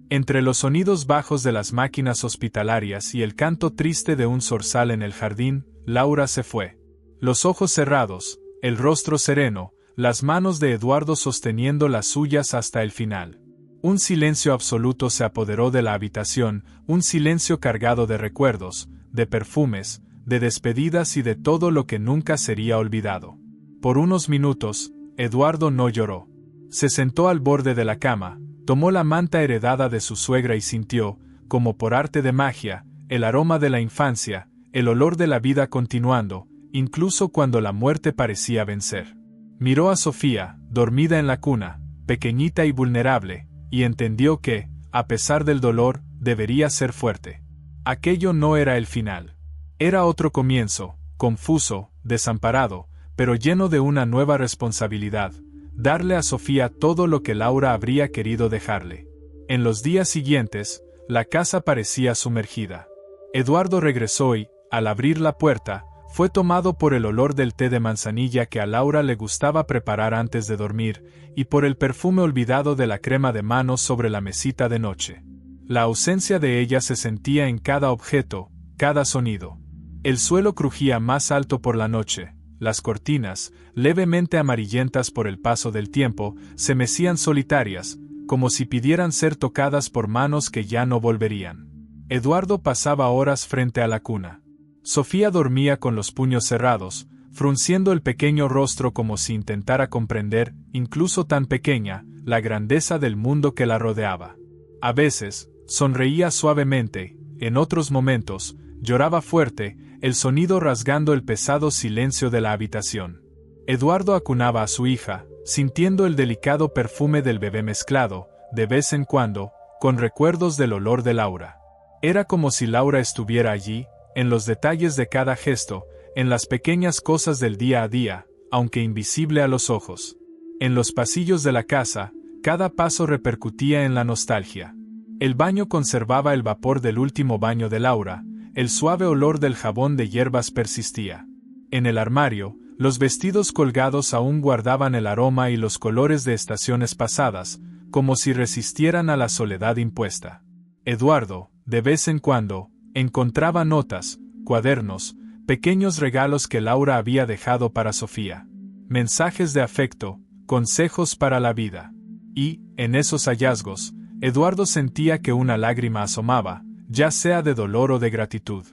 Entre los sonidos bajos de las máquinas hospitalarias y el canto triste de un zorzal en el jardín, Laura se fue. Los ojos cerrados, el rostro sereno, las manos de Eduardo sosteniendo las suyas hasta el final. Un silencio absoluto se apoderó de la habitación, un silencio cargado de recuerdos, de perfumes, de despedidas y de todo lo que nunca sería olvidado. Por unos minutos, Eduardo no lloró. Se sentó al borde de la cama, Tomó la manta heredada de su suegra y sintió, como por arte de magia, el aroma de la infancia, el olor de la vida continuando, incluso cuando la muerte parecía vencer. Miró a Sofía, dormida en la cuna, pequeñita y vulnerable, y entendió que, a pesar del dolor, debería ser fuerte. Aquello no era el final. Era otro comienzo, confuso, desamparado, pero lleno de una nueva responsabilidad: darle a Sofía todo lo que Laura habría querido dejarle. En los días siguientes, la casa parecía sumergida. Eduardo regresó y, al abrir la puerta, fue tomado por el olor del té de manzanilla que a Laura le gustaba preparar antes de dormir, y por el perfume olvidado de la crema de manos sobre la mesita de noche. La ausencia de ella se sentía en cada objeto, cada sonido. El suelo crujía más alto por la noche, las cortinas, levemente amarillentas por el paso del tiempo, se mecían solitarias, como si pidieran ser tocadas por manos que ya no volverían. Eduardo pasaba horas frente a la cuna. Sofía dormía con los puños cerrados, frunciendo el pequeño rostro como si intentara comprender, incluso tan pequeña, la grandeza del mundo que la rodeaba. A veces, sonreía suavemente, en otros momentos, lloraba fuerte, el sonido rasgando el pesado silencio de la habitación. Eduardo acunaba a su hija, sintiendo el delicado perfume del bebé mezclado, de vez en cuando, con recuerdos del olor de Laura. Era como si Laura estuviera allí, en los detalles de cada gesto, en las pequeñas cosas del día a día, aunque invisible a los ojos. En los pasillos de la casa, cada paso repercutía en la nostalgia. El baño conservaba el vapor del último baño de Laura, el suave olor del jabón de hierbas persistía. En el armario, los vestidos colgados aún guardaban el aroma y los colores de estaciones pasadas, como si resistieran a la soledad impuesta. Eduardo, de vez en cuando, encontraba notas, cuadernos, pequeños regalos que Laura había dejado para Sofía. Mensajes de afecto, consejos para la vida. Y, en esos hallazgos, Eduardo sentía que una lágrima asomaba, ya sea de dolor o de gratitud.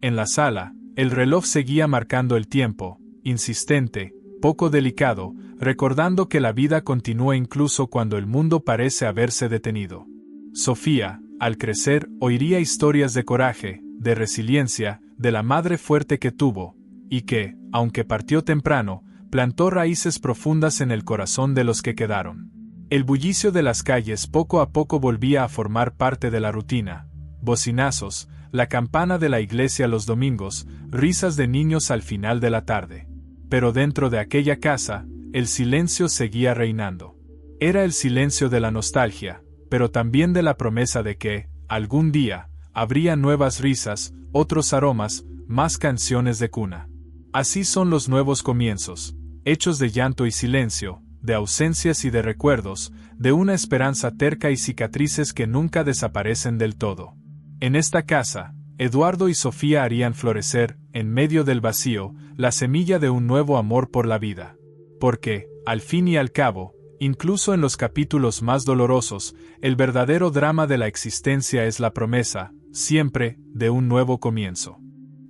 En la sala, el reloj seguía marcando el tiempo, insistente, poco delicado, recordando que la vida continúa incluso cuando el mundo parece haberse detenido. Sofía, al crecer, oiría historias de coraje, de resiliencia, de la madre fuerte que tuvo, y que, aunque partió temprano, plantó raíces profundas en el corazón de los que quedaron. El bullicio de las calles poco a poco volvía a formar parte de la rutina. Bocinazos, la campana de la iglesia los domingos, risas de niños al final de la tarde. Pero dentro de aquella casa, el silencio seguía reinando. Era el silencio de la nostalgia, pero también de la promesa de que, algún día, habría nuevas risas, otros aromas, más canciones de cuna. Así son los nuevos comienzos, hechos de llanto y silencio, de ausencias y de recuerdos, de una esperanza terca y cicatrices que nunca desaparecen del todo. En esta casa, Eduardo y Sofía harían florecer, en medio del vacío, la semilla de un nuevo amor por la vida. Porque, al fin y al cabo, incluso en los capítulos más dolorosos, el verdadero drama de la existencia es la promesa, siempre, de un nuevo comienzo.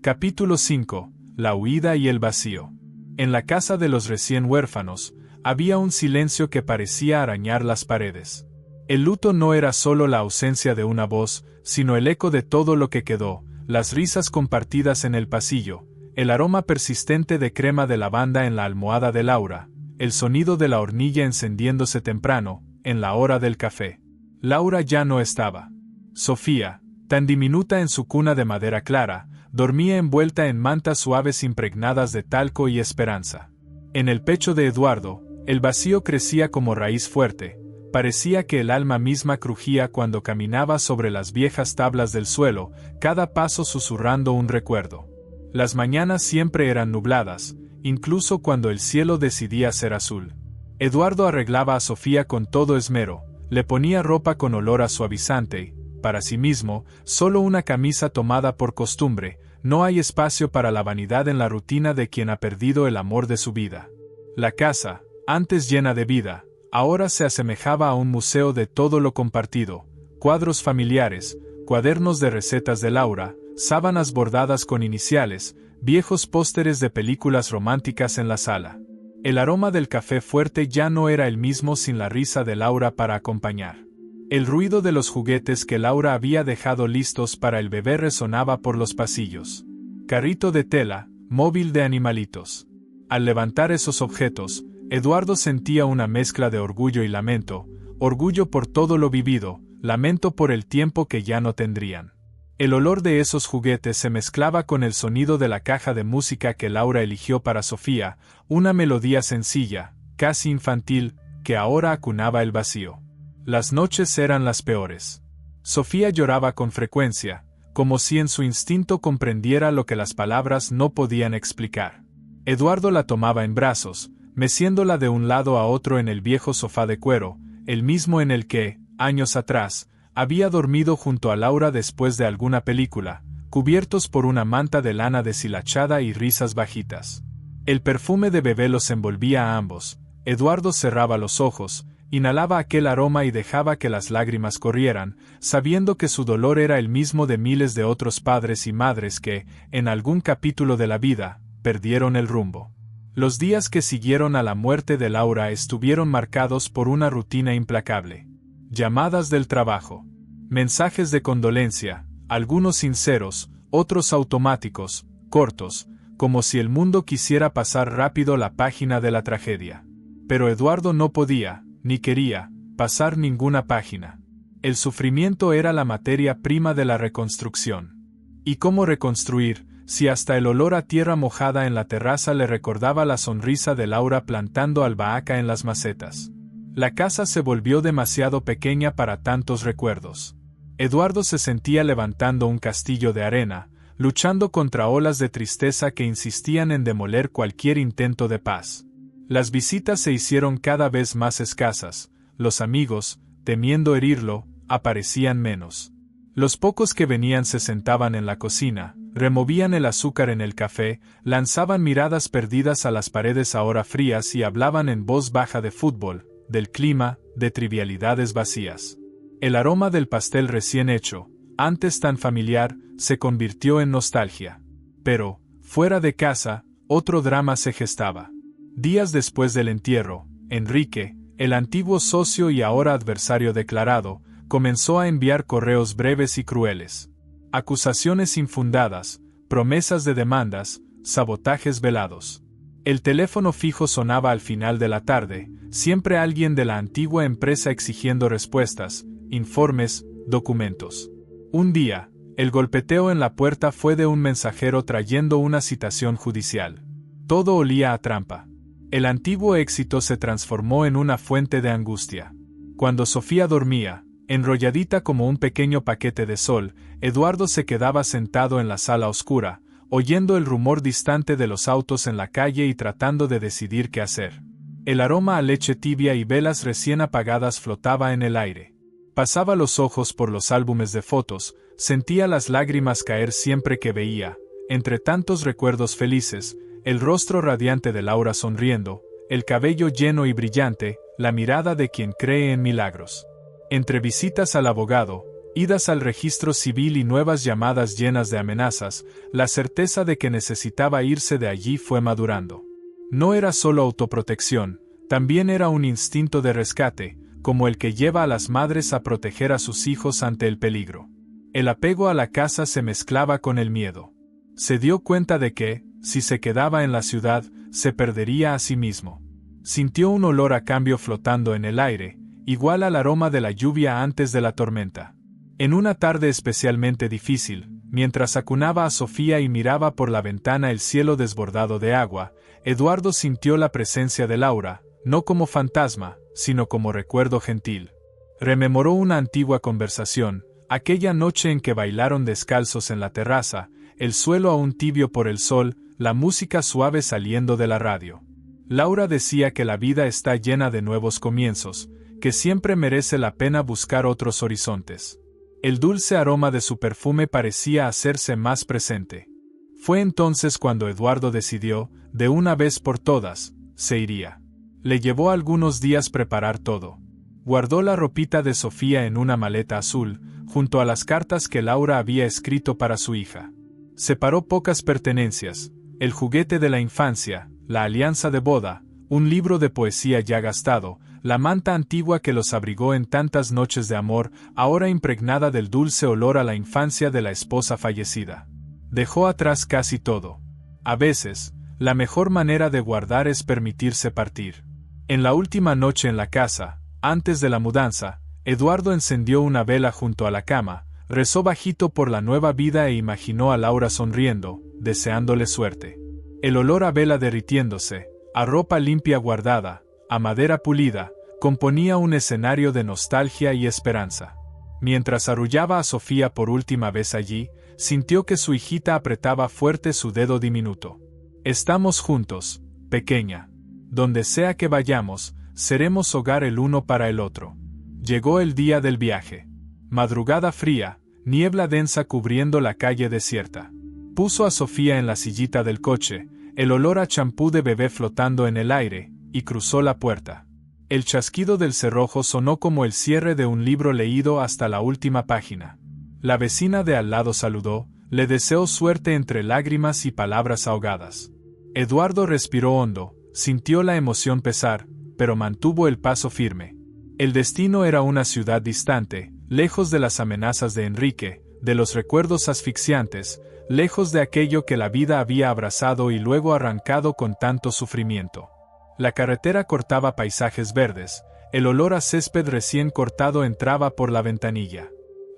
Capítulo 5. La huida y el vacío. En la casa de los recién huérfanos, había un silencio que parecía arañar las paredes. El luto no era solo la ausencia de una voz, sino el eco de todo lo que quedó, las risas compartidas en el pasillo, el aroma persistente de crema de lavanda en la almohada de Laura, el sonido de la hornilla encendiéndose temprano, en la hora del café. Laura ya no estaba. Sofía, tan diminuta en su cuna de madera clara, dormía envuelta en mantas suaves impregnadas de talco y esperanza. En el pecho de Eduardo, el vacío crecía como raíz fuerte. Parecía que el alma misma crujía cuando caminaba sobre las viejas tablas del suelo, cada paso susurrando un recuerdo. Las mañanas siempre eran nubladas, incluso cuando el cielo decidía ser azul. Eduardo arreglaba a Sofía con todo esmero, le ponía ropa con olor a suavizante, para sí mismo, solo una camisa tomada por costumbre. No hay espacio para la vanidad en la rutina de quien ha perdido el amor de su vida. La casa, antes llena de vida, ahora se asemejaba a un museo de todo lo compartido: cuadros familiares, cuadernos de recetas de Laura, sábanas bordadas con iniciales, viejos pósteres de películas románticas en la sala. El aroma del café fuerte ya no era el mismo sin la risa de Laura para acompañar. El ruido de los juguetes que Laura había dejado listos para el bebé resonaba por los pasillos. Carrito de tela, móvil de animalitos. Al levantar esos objetos, Eduardo sentía una mezcla de orgullo y lamento, orgullo por todo lo vivido, lamento por el tiempo que ya no tendrían. El olor de esos juguetes se mezclaba con el sonido de la caja de música que Laura eligió para Sofía, una melodía sencilla, casi infantil, que ahora acunaba el vacío. Las noches eran las peores. Sofía lloraba con frecuencia, como si en su instinto comprendiera lo que las palabras no podían explicar. Eduardo la tomaba en brazos, meciéndola de un lado a otro en el viejo sofá de cuero, el mismo en el que, años atrás, había dormido junto a Laura después de alguna película, cubiertos por una manta de lana deshilachada y risas bajitas. El perfume de bebé los envolvía a ambos. Eduardo cerraba los ojos, inhalaba aquel aroma y dejaba que las lágrimas corrieran, sabiendo que su dolor era el mismo de miles de otros padres y madres que, en algún capítulo de la vida, perdieron el rumbo. Los días que siguieron a la muerte de Laura estuvieron marcados por una rutina implacable. Llamadas del trabajo. Mensajes de condolencia, algunos sinceros, otros automáticos, cortos, como si el mundo quisiera pasar rápido la página de la tragedia. Pero Eduardo no podía, ni quería, pasar ninguna página. El sufrimiento era la materia prima de la reconstrucción. ¿Y cómo reconstruir, si hasta el olor a tierra mojada en la terraza le recordaba la sonrisa de Laura plantando albahaca en las macetas? La casa se volvió demasiado pequeña para tantos recuerdos. Eduardo se sentía levantando un castillo de arena, luchando contra olas de tristeza que insistían en demoler cualquier intento de paz. Las visitas se hicieron cada vez más escasas, los amigos, temiendo herirlo, aparecían menos. Los pocos que venían se sentaban en la cocina, removían el azúcar en el café, lanzaban miradas perdidas a las paredes ahora frías y hablaban en voz baja de fútbol, del clima, de trivialidades vacías. El aroma del pastel recién hecho, antes tan familiar, se convirtió en nostalgia. Pero, fuera de casa, otro drama se gestaba. Días después del entierro, Enrique, el antiguo socio y ahora adversario declarado, comenzó a enviar correos breves y crueles. Acusaciones infundadas, promesas de demandas, sabotajes velados. El teléfono fijo sonaba al final de la tarde, siempre alguien de la antigua empresa exigiendo respuestas, informes, documentos. Un día, el golpeteo en la puerta fue de un mensajero trayendo una citación judicial. Todo olía a trampa. El antiguo éxito se transformó en una fuente de angustia. Cuando Sofía dormía, enrolladita como un pequeño paquete de sol, Eduardo se quedaba sentado en la sala oscura, oyendo el rumor distante de los autos en la calle y tratando de decidir qué hacer. El aroma a leche tibia y velas recién apagadas flotaba en el aire. Pasaba los ojos por los álbumes de fotos, sentía las lágrimas caer siempre que veía, entre tantos recuerdos felices, el rostro radiante de Laura sonriendo, el cabello lleno y brillante, la mirada de quien cree en milagros. Entre visitas al abogado, idas al registro civil y nuevas llamadas llenas de amenazas, la certeza de que necesitaba irse de allí fue madurando. No era solo autoprotección, también era un instinto de rescate, como el que lleva a las madres a proteger a sus hijos ante el peligro. El apego a la casa se mezclaba con el miedo. Se dio cuenta de que, si se quedaba en la ciudad, se perdería a sí mismo. Sintió un olor a cambio flotando en el aire, igual al aroma de la lluvia antes de la tormenta. En una tarde especialmente difícil, mientras acunaba a Sofía y miraba por la ventana el cielo desbordado de agua, Eduardo sintió la presencia de Laura, no como fantasma, sino como recuerdo gentil. Rememoró una antigua conversación, aquella noche en que bailaron descalzos en la terraza, el suelo aún tibio por el sol, la música suave saliendo de la radio. Laura decía que la vida está llena de nuevos comienzos, que siempre merece la pena buscar otros horizontes. El dulce aroma de su perfume parecía hacerse más presente. Fue entonces cuando Eduardo decidió, de una vez por todas, se iría. Le llevó algunos días preparar todo. Guardó la ropita de Sofía en una maleta azul, junto a las cartas que Laura había escrito para su hija. Separó pocas pertenencias, el juguete de la infancia, la alianza de boda, un libro de poesía ya gastado, la manta antigua que los abrigó en tantas noches de amor, ahora impregnada del dulce olor a la infancia de la esposa fallecida. Dejó atrás casi todo. A veces, la mejor manera de guardar es permitirse partir. En la última noche en la casa, antes de la mudanza, Eduardo encendió una vela junto a la cama, rezó bajito por la nueva vida e imaginó a Laura sonriendo, deseándole suerte. El olor a vela derritiéndose, a ropa limpia guardada, a madera pulida, componía un escenario de nostalgia y esperanza. Mientras arrullaba a Sofía por última vez allí, sintió que su hijita apretaba fuerte su dedo diminuto. Estamos juntos, pequeña. Donde sea que vayamos, seremos hogar el uno para el otro. Llegó el día del viaje. Madrugada fría, niebla densa cubriendo la calle desierta. Puso a Sofía en la sillita del coche, el olor a champú de bebé flotando en el aire, y cruzó la puerta. El chasquido del cerrojo sonó como el cierre de un libro leído hasta la última página. La vecina de al lado saludó, le deseó suerte entre lágrimas y palabras ahogadas. Eduardo respiró hondo, sintió la emoción pesar, pero mantuvo el paso firme. El destino era una ciudad distante, lejos de las amenazas de Enrique, de los recuerdos asfixiantes, lejos de aquello que la vida había abrazado y luego arrancado con tanto sufrimiento. La carretera cortaba paisajes verdes, el olor a césped recién cortado entraba por la ventanilla.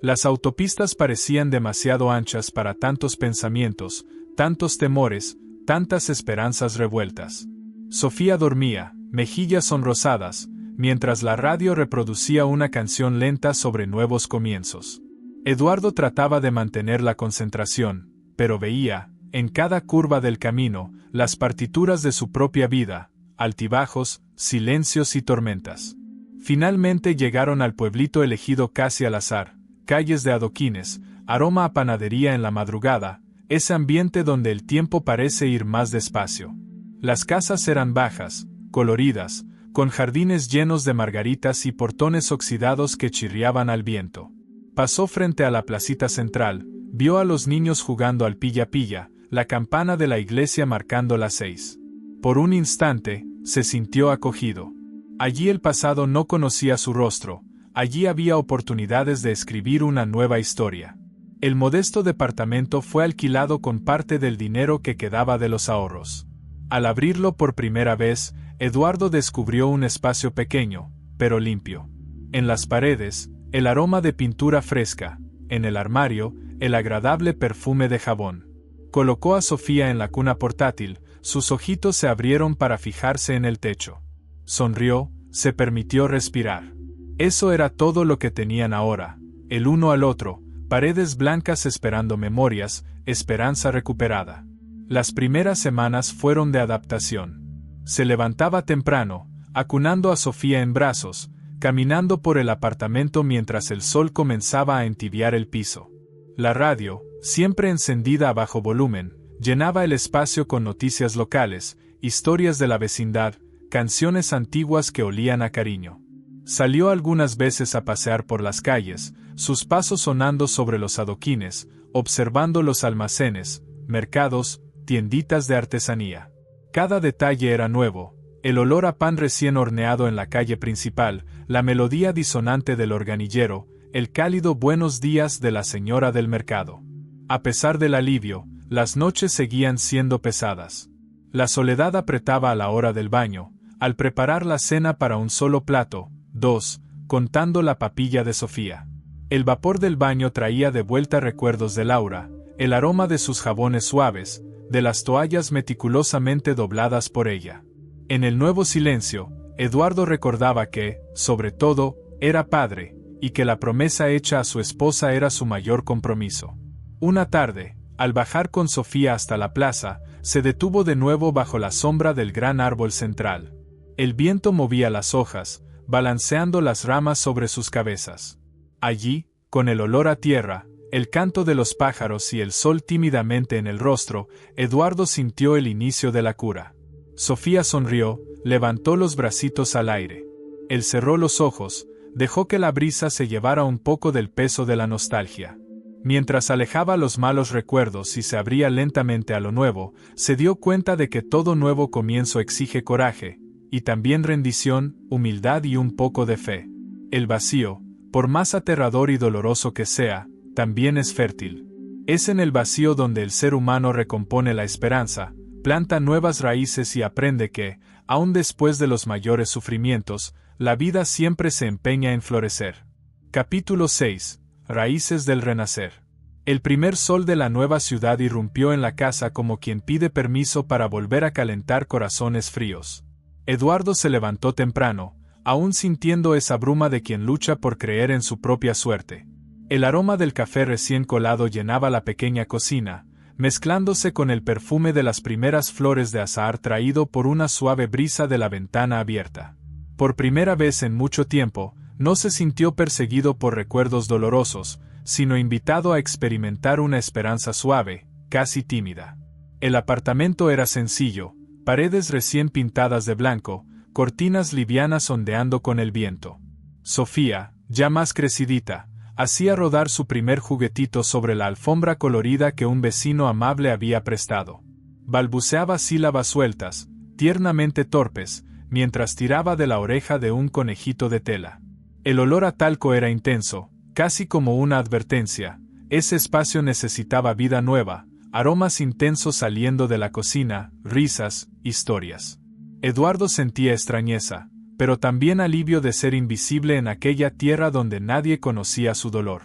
Las autopistas parecían demasiado anchas para tantos pensamientos, tantos temores, tantas esperanzas revueltas. Sofía dormía, mejillas sonrosadas, mientras la radio reproducía una canción lenta sobre nuevos comienzos. Eduardo trataba de mantener la concentración, pero veía, en cada curva del camino, las partituras de su propia vida, altibajos, silencios y tormentas. Finalmente llegaron al pueblito elegido casi al azar, calles de adoquines, aroma a panadería en la madrugada, ese ambiente donde el tiempo parece ir más despacio. Las casas eran bajas, coloridas, con jardines llenos de margaritas y portones oxidados que chirriaban al viento. Pasó frente a la placita central, vio a los niños jugando al pilla-pilla, la campana de la iglesia marcando las 6. Por un instante, se sintió acogido. Allí el pasado no conocía su rostro, allí había oportunidades de escribir una nueva historia. El modesto departamento fue alquilado con parte del dinero que quedaba de los ahorros. Al abrirlo por primera vez, Eduardo descubrió un espacio pequeño, pero limpio. En las paredes, el aroma de pintura fresca, en el armario, el agradable perfume de jabón. Colocó a Sofía en la cuna portátil, sus ojitos se abrieron para fijarse en el techo. Sonrió, se permitió respirar. Eso era todo lo que tenían ahora, el uno al otro, paredes blancas esperando memorias, esperanza recuperada. Las primeras semanas fueron de adaptación. Se levantaba temprano, acunando a Sofía en brazos, caminando por el apartamento mientras el sol comenzaba a entibiar el piso. La radio, siempre encendida a bajo volumen, llenaba el espacio con noticias locales, historias de la vecindad, canciones antiguas que olían a cariño. Salió algunas veces a pasear por las calles, sus pasos sonando sobre los adoquines, observando los almacenes, mercados, tienditas de artesanía. Cada detalle era nuevo, el olor a pan recién horneado en la calle principal, la melodía disonante del organillero, el cálido buenos días de la señora del mercado. A pesar del alivio, las noches seguían siendo pesadas. La soledad apretaba a la hora del baño, al preparar la cena para un solo plato, 2, contando la papilla de Sofía. El vapor del baño traía de vuelta recuerdos de Laura, el aroma de sus jabones suaves, de las toallas meticulosamente dobladas por ella. En el nuevo silencio, Eduardo recordaba que, sobre todo, era padre, y que la promesa hecha a su esposa era su mayor compromiso. Una tarde, al bajar con Sofía hasta la plaza, se detuvo de nuevo bajo la sombra del gran árbol central. El viento movía las hojas, balanceando las ramas sobre sus cabezas. Allí, con el olor a tierra, el canto de los pájaros y el sol tímidamente en el rostro, Eduardo sintió el inicio de la cura. Sofía sonrió, levantó los bracitos al aire. Él cerró los ojos, dejó que la brisa se llevara un poco del peso de la nostalgia. Mientras alejaba los malos recuerdos y se abría lentamente a lo nuevo, se dio cuenta de que todo nuevo comienzo exige coraje, y también rendición, humildad y un poco de fe. El vacío, por más aterrador y doloroso que sea, también es fértil. Es en el vacío donde el ser humano recompone la esperanza, planta nuevas raíces y aprende que, aun después de los mayores sufrimientos, la vida siempre se empeña en florecer. Capítulo 6. Raíces del renacer. El primer sol de la nueva ciudad irrumpió en la casa como quien pide permiso para volver a calentar corazones fríos. Eduardo se levantó temprano, aún sintiendo esa bruma de quien lucha por creer en su propia suerte. El aroma del café recién colado llenaba la pequeña cocina, mezclándose con el perfume de las primeras flores de azahar traído por una suave brisa de la ventana abierta. Por primera vez en mucho tiempo, no se sintió perseguido por recuerdos dolorosos, sino invitado a experimentar una esperanza suave, casi tímida. El apartamento era sencillo, paredes recién pintadas de blanco, cortinas livianas ondeando con el viento. Sofía, ya más crecidita, hacía rodar su primer juguetito sobre la alfombra colorida que un vecino amable había prestado. Balbuceaba sílabas sueltas, tiernamente torpes, mientras tiraba de la oreja de un conejito de tela. El olor a talco era intenso, casi como una advertencia. Ese espacio necesitaba vida nueva, aromas intensos saliendo de la cocina, risas, historias. Eduardo sentía extrañeza, pero también alivio de ser invisible en aquella tierra donde nadie conocía su dolor.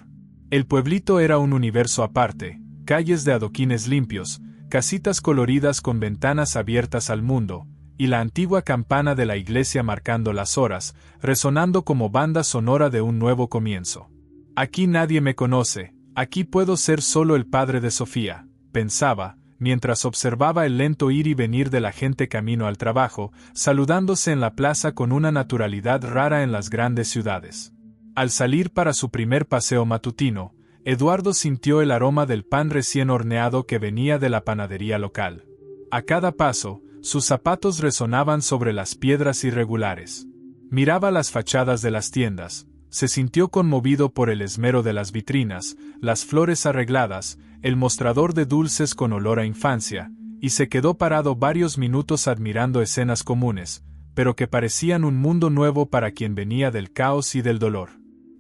El pueblito era un universo aparte, calles de adoquines limpios, casitas coloridas con ventanas abiertas al mundo, y la antigua campana de la iglesia marcando las horas, resonando como banda sonora de un nuevo comienzo. Aquí nadie me conoce, aquí puedo ser solo el padre de Sofía, pensaba, mientras observaba el lento ir y venir de la gente camino al trabajo, saludándose en la plaza con una naturalidad rara en las grandes ciudades. Al salir para su primer paseo matutino, Eduardo sintió el aroma del pan recién horneado que venía de la panadería local. A cada paso, sus zapatos resonaban sobre las piedras irregulares. Miraba las fachadas de las tiendas, se sintió conmovido por el esmero de las vitrinas, las flores arregladas, el mostrador de dulces con olor a infancia, y se quedó parado varios minutos admirando escenas comunes, pero que parecían un mundo nuevo para quien venía del caos y del dolor.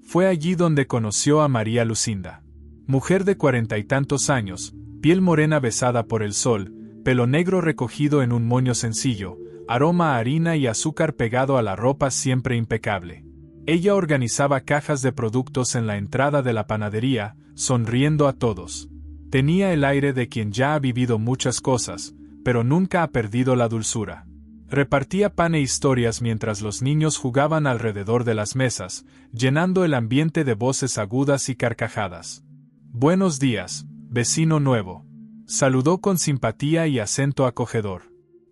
Fue allí donde conoció a María Lucinda. Mujer de 40 y tantos años, piel morena besada por el sol, pelo negro recogido en un moño sencillo, aroma a harina y azúcar pegado a la ropa siempre impecable. Ella organizaba cajas de productos en la entrada de la panadería, sonriendo a todos. Tenía el aire de quien ya ha vivido muchas cosas, pero nunca ha perdido la dulzura. Repartía pan e historias mientras los niños jugaban alrededor de las mesas, llenando el ambiente de voces agudas y carcajadas. «Buenos días, vecino nuevo», saludó con simpatía y acento acogedor.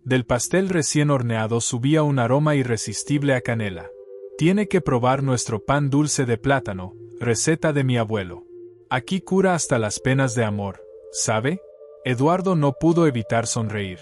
Del pastel recién horneado subía un aroma irresistible a canela. «Tiene que probar nuestro pan dulce de plátano, receta de mi abuelo. Aquí cura hasta las penas de amor, ¿sabe?» Eduardo no pudo evitar sonreír.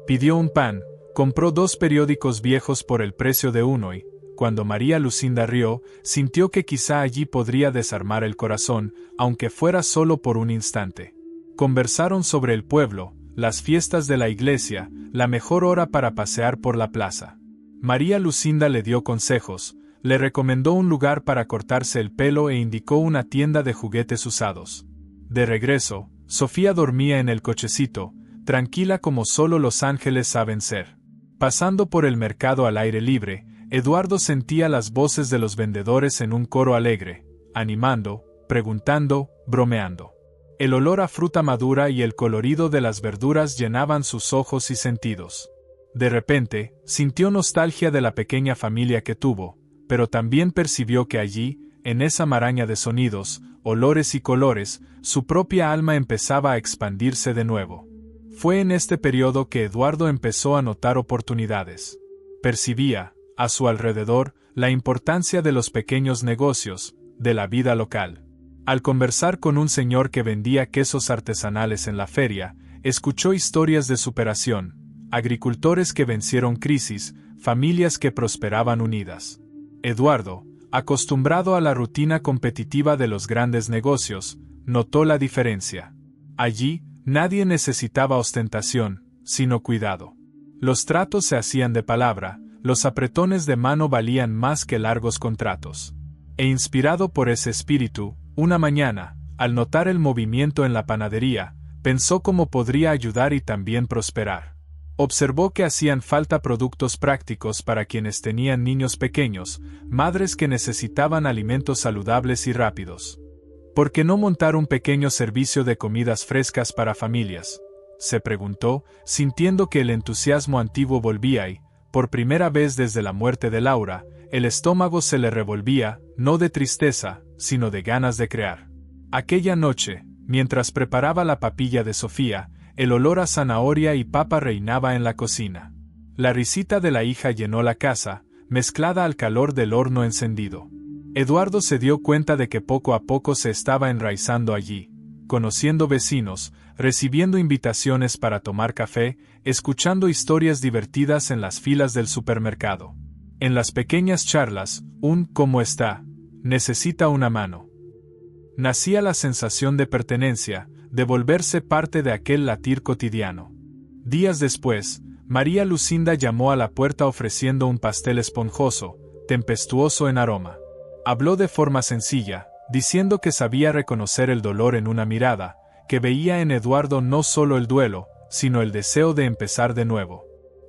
Pidió un pan, compró 2 periódicos viejos por el precio de uno y, cuando María Lucinda rió, sintió que quizá allí podría desarmar el corazón, aunque fuera solo por un instante. Conversaron sobre el pueblo, las fiestas de la iglesia, la mejor hora para pasear por la plaza. María Lucinda le dio consejos, le recomendó un lugar para cortarse el pelo e indicó una tienda de juguetes usados. De regreso, Sofía dormía en el cochecito, tranquila como solo los ángeles saben ser. Pasando por el mercado al aire libre, Eduardo sentía las voces de los vendedores en un coro alegre, animando, preguntando, bromeando. El olor a fruta madura y el colorido de las verduras llenaban sus ojos y sentidos. De repente, sintió nostalgia de la pequeña familia que tuvo, pero también percibió que allí, en esa maraña de sonidos, olores y colores, su propia alma empezaba a expandirse de nuevo. Fue en este periodo que Eduardo empezó a notar oportunidades. Percibía, a su alrededor, la importancia de los pequeños negocios, de la vida local. Al conversar con un señor que vendía quesos artesanales en la feria, escuchó historias de superación, agricultores que vencieron crisis, familias que prosperaban unidas. Eduardo, acostumbrado a la rutina competitiva de los grandes negocios, notó la diferencia. Allí, nadie necesitaba ostentación, sino cuidado. Los tratos se hacían de palabra, los apretones de mano valían más que largos contratos. E inspirado por ese espíritu, una mañana, al notar el movimiento en la panadería, pensó cómo podría ayudar y también prosperar. Observó que hacían falta productos prácticos para quienes tenían niños pequeños, madres que necesitaban alimentos saludables y rápidos. ¿Por qué no montar un pequeño servicio de comidas frescas para familias?, se preguntó, sintiendo que el entusiasmo antiguo volvía y, por primera vez desde la muerte de Laura, el estómago se le revolvía, no de tristeza, sino de ganas de crear. Aquella noche, mientras preparaba la papilla de Sofía, el olor a zanahoria y papa reinaba en la cocina. La risita de la hija llenó la casa, mezclada al calor del horno encendido. Eduardo se dio cuenta de que poco a poco se estaba enraizando allí, conociendo vecinos, recibiendo invitaciones para tomar café, escuchando historias divertidas en las filas del supermercado. En las pequeñas charlas, un «¿cómo está?», necesita una mano. Nacía la sensación de pertenencia, de volverse parte de aquel latir cotidiano. Días después, María Lucinda llamó a la puerta ofreciendo un pastel esponjoso, tempestuoso en aroma. Habló de forma sencilla, diciendo que sabía reconocer el dolor en una mirada, que veía en Eduardo no solo el duelo, sino el deseo de empezar de nuevo.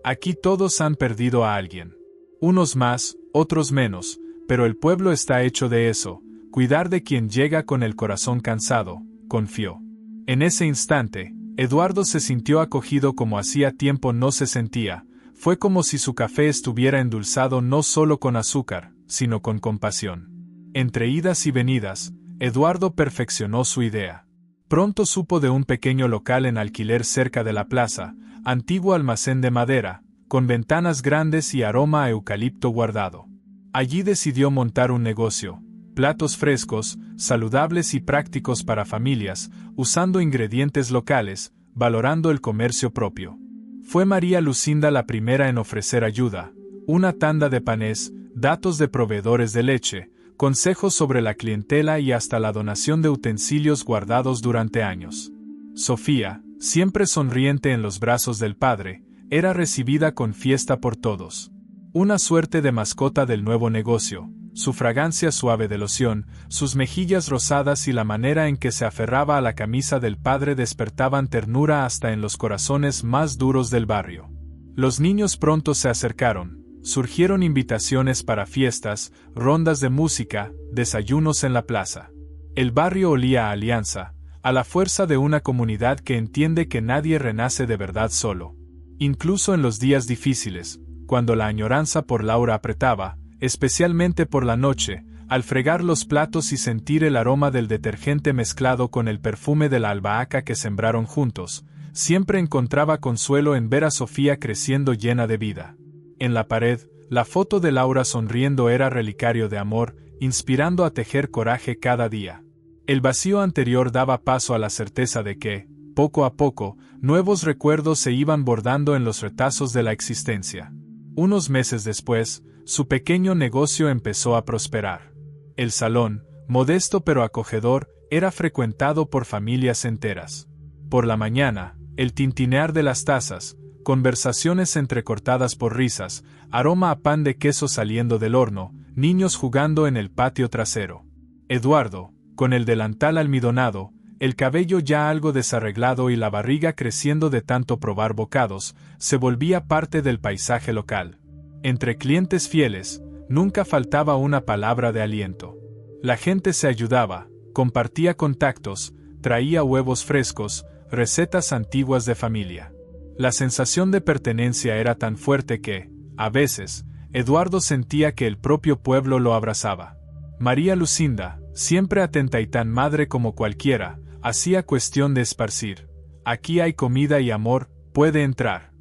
Aquí todos han perdido a alguien. Unos más, otros menos, pero el pueblo está hecho de eso, cuidar de quien llega con el corazón cansado, confió. En ese instante, Eduardo se sintió acogido como hacía tiempo no se sentía, fue como si su café estuviera endulzado no solo con azúcar, sino con compasión. Entre idas y venidas, Eduardo perfeccionó su idea. Pronto supo de un pequeño local en alquiler cerca de la plaza, antiguo almacén de madera, con ventanas grandes y aroma a eucalipto guardado. Allí decidió montar un negocio, platos frescos, saludables y prácticos para familias, usando ingredientes locales, valorando el comercio propio. Fue María Lucinda la primera en ofrecer ayuda, una tanda de panés, datos de proveedores de leche, consejos sobre la clientela y hasta la donación de utensilios guardados durante años. Sofía, siempre sonriente en los brazos del padre, era recibida con fiesta por todos. Una suerte de mascota del nuevo negocio, su fragancia suave de loción, sus mejillas rosadas y la manera en que se aferraba a la camisa del padre despertaban ternura hasta en los corazones más duros del barrio. Los niños pronto se acercaron. Surgieron invitaciones para fiestas, rondas de música, desayunos en la plaza. El barrio olía a alianza, a la fuerza de una comunidad que entiende que nadie renace de verdad solo. Incluso en los días difíciles, cuando la añoranza por Laura apretaba, especialmente por la noche, al fregar los platos y sentir el aroma del detergente mezclado con el perfume de la albahaca que sembraron juntos, siempre encontraba consuelo en ver a Sofía creciendo llena de vida. En la pared, la foto de Laura sonriendo era relicario de amor, inspirando a tejer coraje cada día. El vacío anterior daba paso a la certeza de que, poco a poco, nuevos recuerdos se iban bordando en los retazos de la existencia. Unos meses después, su pequeño negocio empezó a prosperar. El salón, modesto pero acogedor, era frecuentado por familias enteras. Por la mañana, el tintinear de las tazas, conversaciones entrecortadas por risas, aroma a pan de queso saliendo del horno, niños jugando en el patio trasero. Eduardo, con el delantal almidonado, el cabello ya algo desarreglado y la barriga creciendo de tanto probar bocados, se volvía parte del paisaje local. Entre clientes fieles, nunca faltaba una palabra de aliento. La gente se ayudaba, compartía contactos, traía huevos frescos, recetas antiguas de familia. La sensación de pertenencia era tan fuerte que, a veces, Eduardo sentía que el propio pueblo lo abrazaba. María Lucinda, siempre atenta y tan madre como cualquiera, hacía cuestión de esparcir: «Aquí hay comida y amor, puede entrar».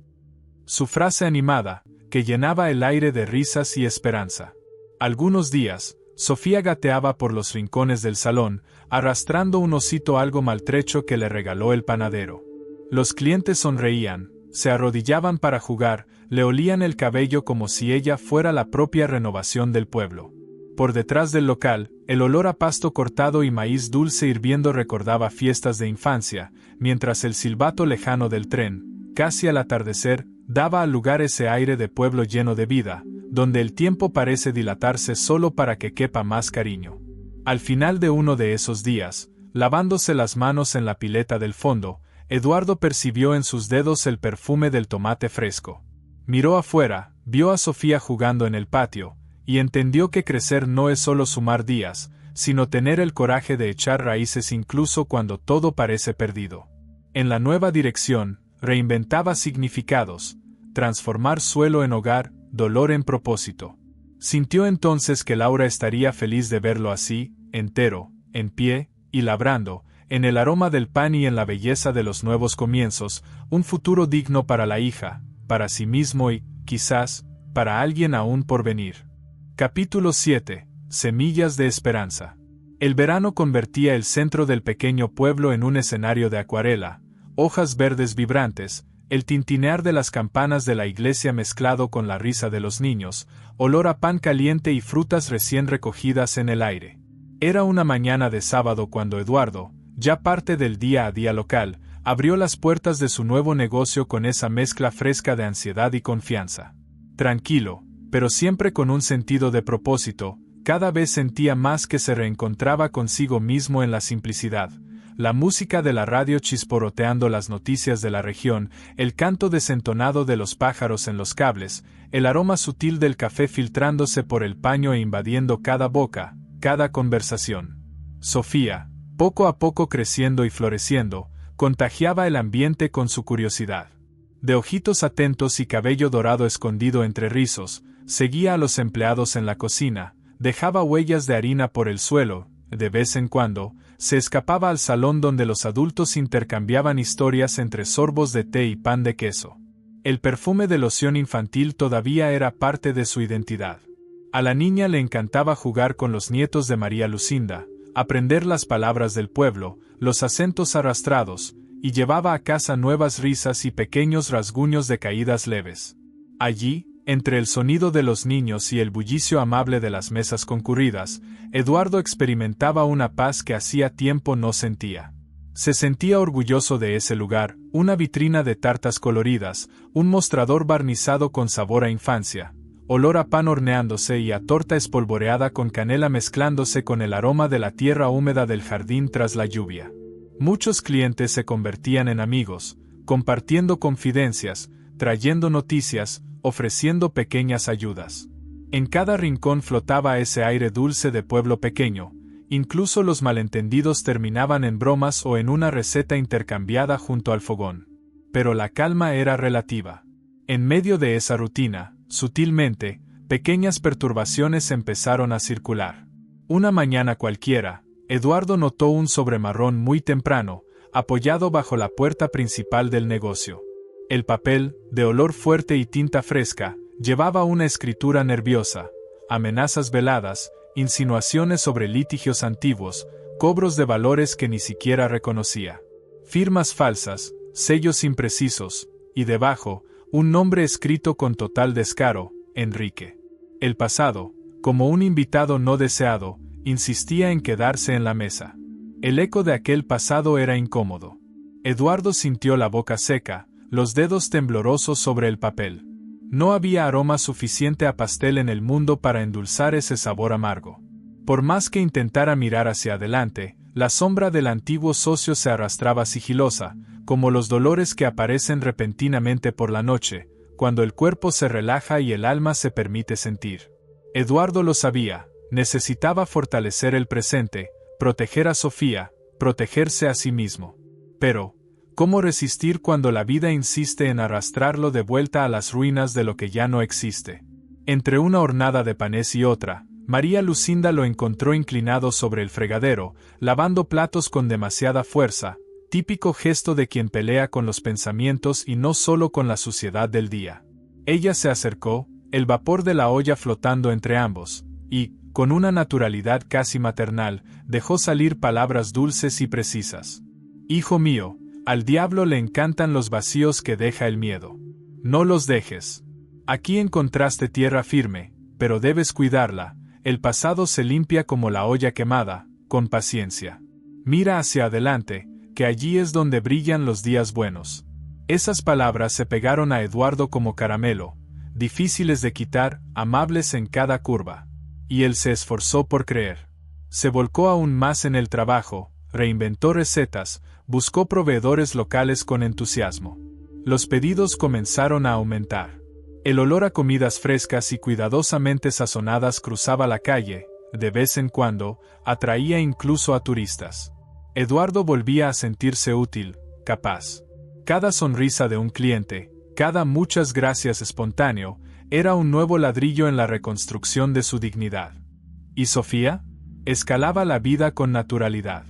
Su frase animada, que llenaba el aire de risas y esperanza. Algunos días, Sofía gateaba por los rincones del salón, arrastrando un osito algo maltrecho que le regaló el panadero. Los clientes sonreían, se arrodillaban para jugar, le olían el cabello como si ella fuera la propia renovación del pueblo. Por detrás del local, el olor a pasto cortado y maíz dulce hirviendo recordaba fiestas de infancia, mientras el silbato lejano del tren, casi al atardecer, daba al lugar ese aire de pueblo lleno de vida, donde el tiempo parece dilatarse solo para que quepa más cariño. Al final de uno de esos días, lavándose las manos en la pileta del fondo, Eduardo percibió en sus dedos el perfume del tomate fresco. Miró afuera, vio a Sofía jugando en el patio, y entendió que crecer no es solo sumar días, sino tener el coraje de echar raíces incluso cuando todo parece perdido. En la nueva dirección, reinventaba significados, transformar suelo en hogar, dolor en propósito. Sintió entonces que Laura estaría feliz de verlo así, entero, en pie, y labrando, en el aroma del pan y en la belleza de los nuevos comienzos, un futuro digno para la hija, para sí mismo y, quizás, para alguien aún por venir. Capítulo 7. Semillas de esperanza. El verano convertía el centro del pequeño pueblo en un escenario de acuarela, hojas verdes vibrantes, el tintinear de las campanas de la iglesia mezclado con la risa de los niños, olor a pan caliente y frutas recién recogidas en el aire. Era una mañana de sábado cuando Eduardo, ya parte del día a día local, abrió las puertas de su nuevo negocio con esa mezcla fresca de ansiedad y confianza. Tranquilo, pero siempre con un sentido de propósito, cada vez sentía más que se reencontraba consigo mismo en la simplicidad. La música de la radio chisporroteando las noticias de la región, el canto desentonado de los pájaros en los cables, el aroma sutil del café filtrándose por el paño e invadiendo cada boca, cada conversación. Sofía, poco a poco creciendo y floreciendo, contagiaba el ambiente con su curiosidad. De ojitos atentos y cabello dorado escondido entre rizos, seguía a los empleados en la cocina, dejaba huellas de harina por el suelo, de vez en cuando, se escapaba al salón donde los adultos intercambiaban historias entre sorbos de té y pan de queso. El perfume de loción infantil todavía era parte de su identidad. A la niña le encantaba jugar con los nietos de María Lucinda, aprender las palabras del pueblo, los acentos arrastrados, y llevaba a casa nuevas risas y pequeños rasguños de caídas leves. Allí, entre el sonido de los niños y el bullicio amable de las mesas concurridas, Eduardo experimentaba una paz que hacía tiempo no sentía. Se sentía orgulloso de ese lugar, una vitrina de tartas coloridas, un mostrador barnizado con sabor a infancia, olor a pan horneándose y a torta espolvoreada con canela mezclándose con el aroma de la tierra húmeda del jardín tras la lluvia. Muchos clientes se convertían en amigos, compartiendo confidencias, trayendo noticias, ofreciendo pequeñas ayudas. En cada rincón flotaba ese aire dulce de pueblo pequeño, incluso los malentendidos terminaban en bromas o en una receta intercambiada junto al fogón. Pero la calma era relativa. En medio de esa rutina, sutilmente, pequeñas perturbaciones empezaron a circular. Una mañana cualquiera, Eduardo notó un sobremarrón muy temprano, apoyado bajo la puerta principal del negocio. El papel, de olor fuerte y tinta fresca, llevaba una escritura nerviosa, amenazas veladas, insinuaciones sobre litigios antiguos, cobros de valores que ni siquiera reconocía. Firmas falsas, sellos imprecisos, y debajo, un nombre escrito con total descaro, Enrique. El pasado, como un invitado no deseado, insistía en quedarse en la mesa. El eco de aquel pasado era incómodo. Eduardo sintió la boca seca, los dedos temblorosos sobre el papel. No había aroma suficiente a pastel en el mundo para endulzar ese sabor amargo. Por más que intentara mirar hacia adelante, la sombra del antiguo socio se arrastraba sigilosa, como los dolores que aparecen repentinamente por la noche, cuando el cuerpo se relaja y el alma se permite sentir. Eduardo lo sabía, necesitaba fortalecer el presente, proteger a Sofía, protegerse a sí mismo. Pero, ¿cómo resistir cuando la vida insiste en arrastrarlo de vuelta a las ruinas de lo que ya no existe? Entre una hornada de panés y otra, María Lucinda lo encontró inclinado sobre el fregadero, lavando platos con demasiada fuerza, típico gesto de quien pelea con los pensamientos y no solo con la suciedad del día. Ella se acercó, el vapor de la olla flotando entre ambos, y, con una naturalidad casi maternal, dejó salir palabras dulces y precisas. «Hijo mío, al diablo le encantan los vacíos que deja el miedo. No los dejes. Aquí encontraste tierra firme, pero debes cuidarla. El pasado se limpia como la olla quemada, con paciencia. Mira hacia adelante, que allí es donde brillan los días buenos». Esas palabras se pegaron a Eduardo como caramelo, difíciles de quitar, amables en cada curva. Y él se esforzó por creer. Se volcó aún más en el trabajo, reinventó recetas, buscó proveedores locales con entusiasmo. Los pedidos comenzaron a aumentar. El olor a comidas frescas y cuidadosamente sazonadas cruzaba la calle, de vez en cuando, atraía incluso a turistas. Eduardo volvía a sentirse útil, capaz. Cada sonrisa de un cliente, cada muchas gracias espontáneo, era un nuevo ladrillo en la reconstrucción de su dignidad. ¿Y Sofía? Escalaba la vida con naturalidad.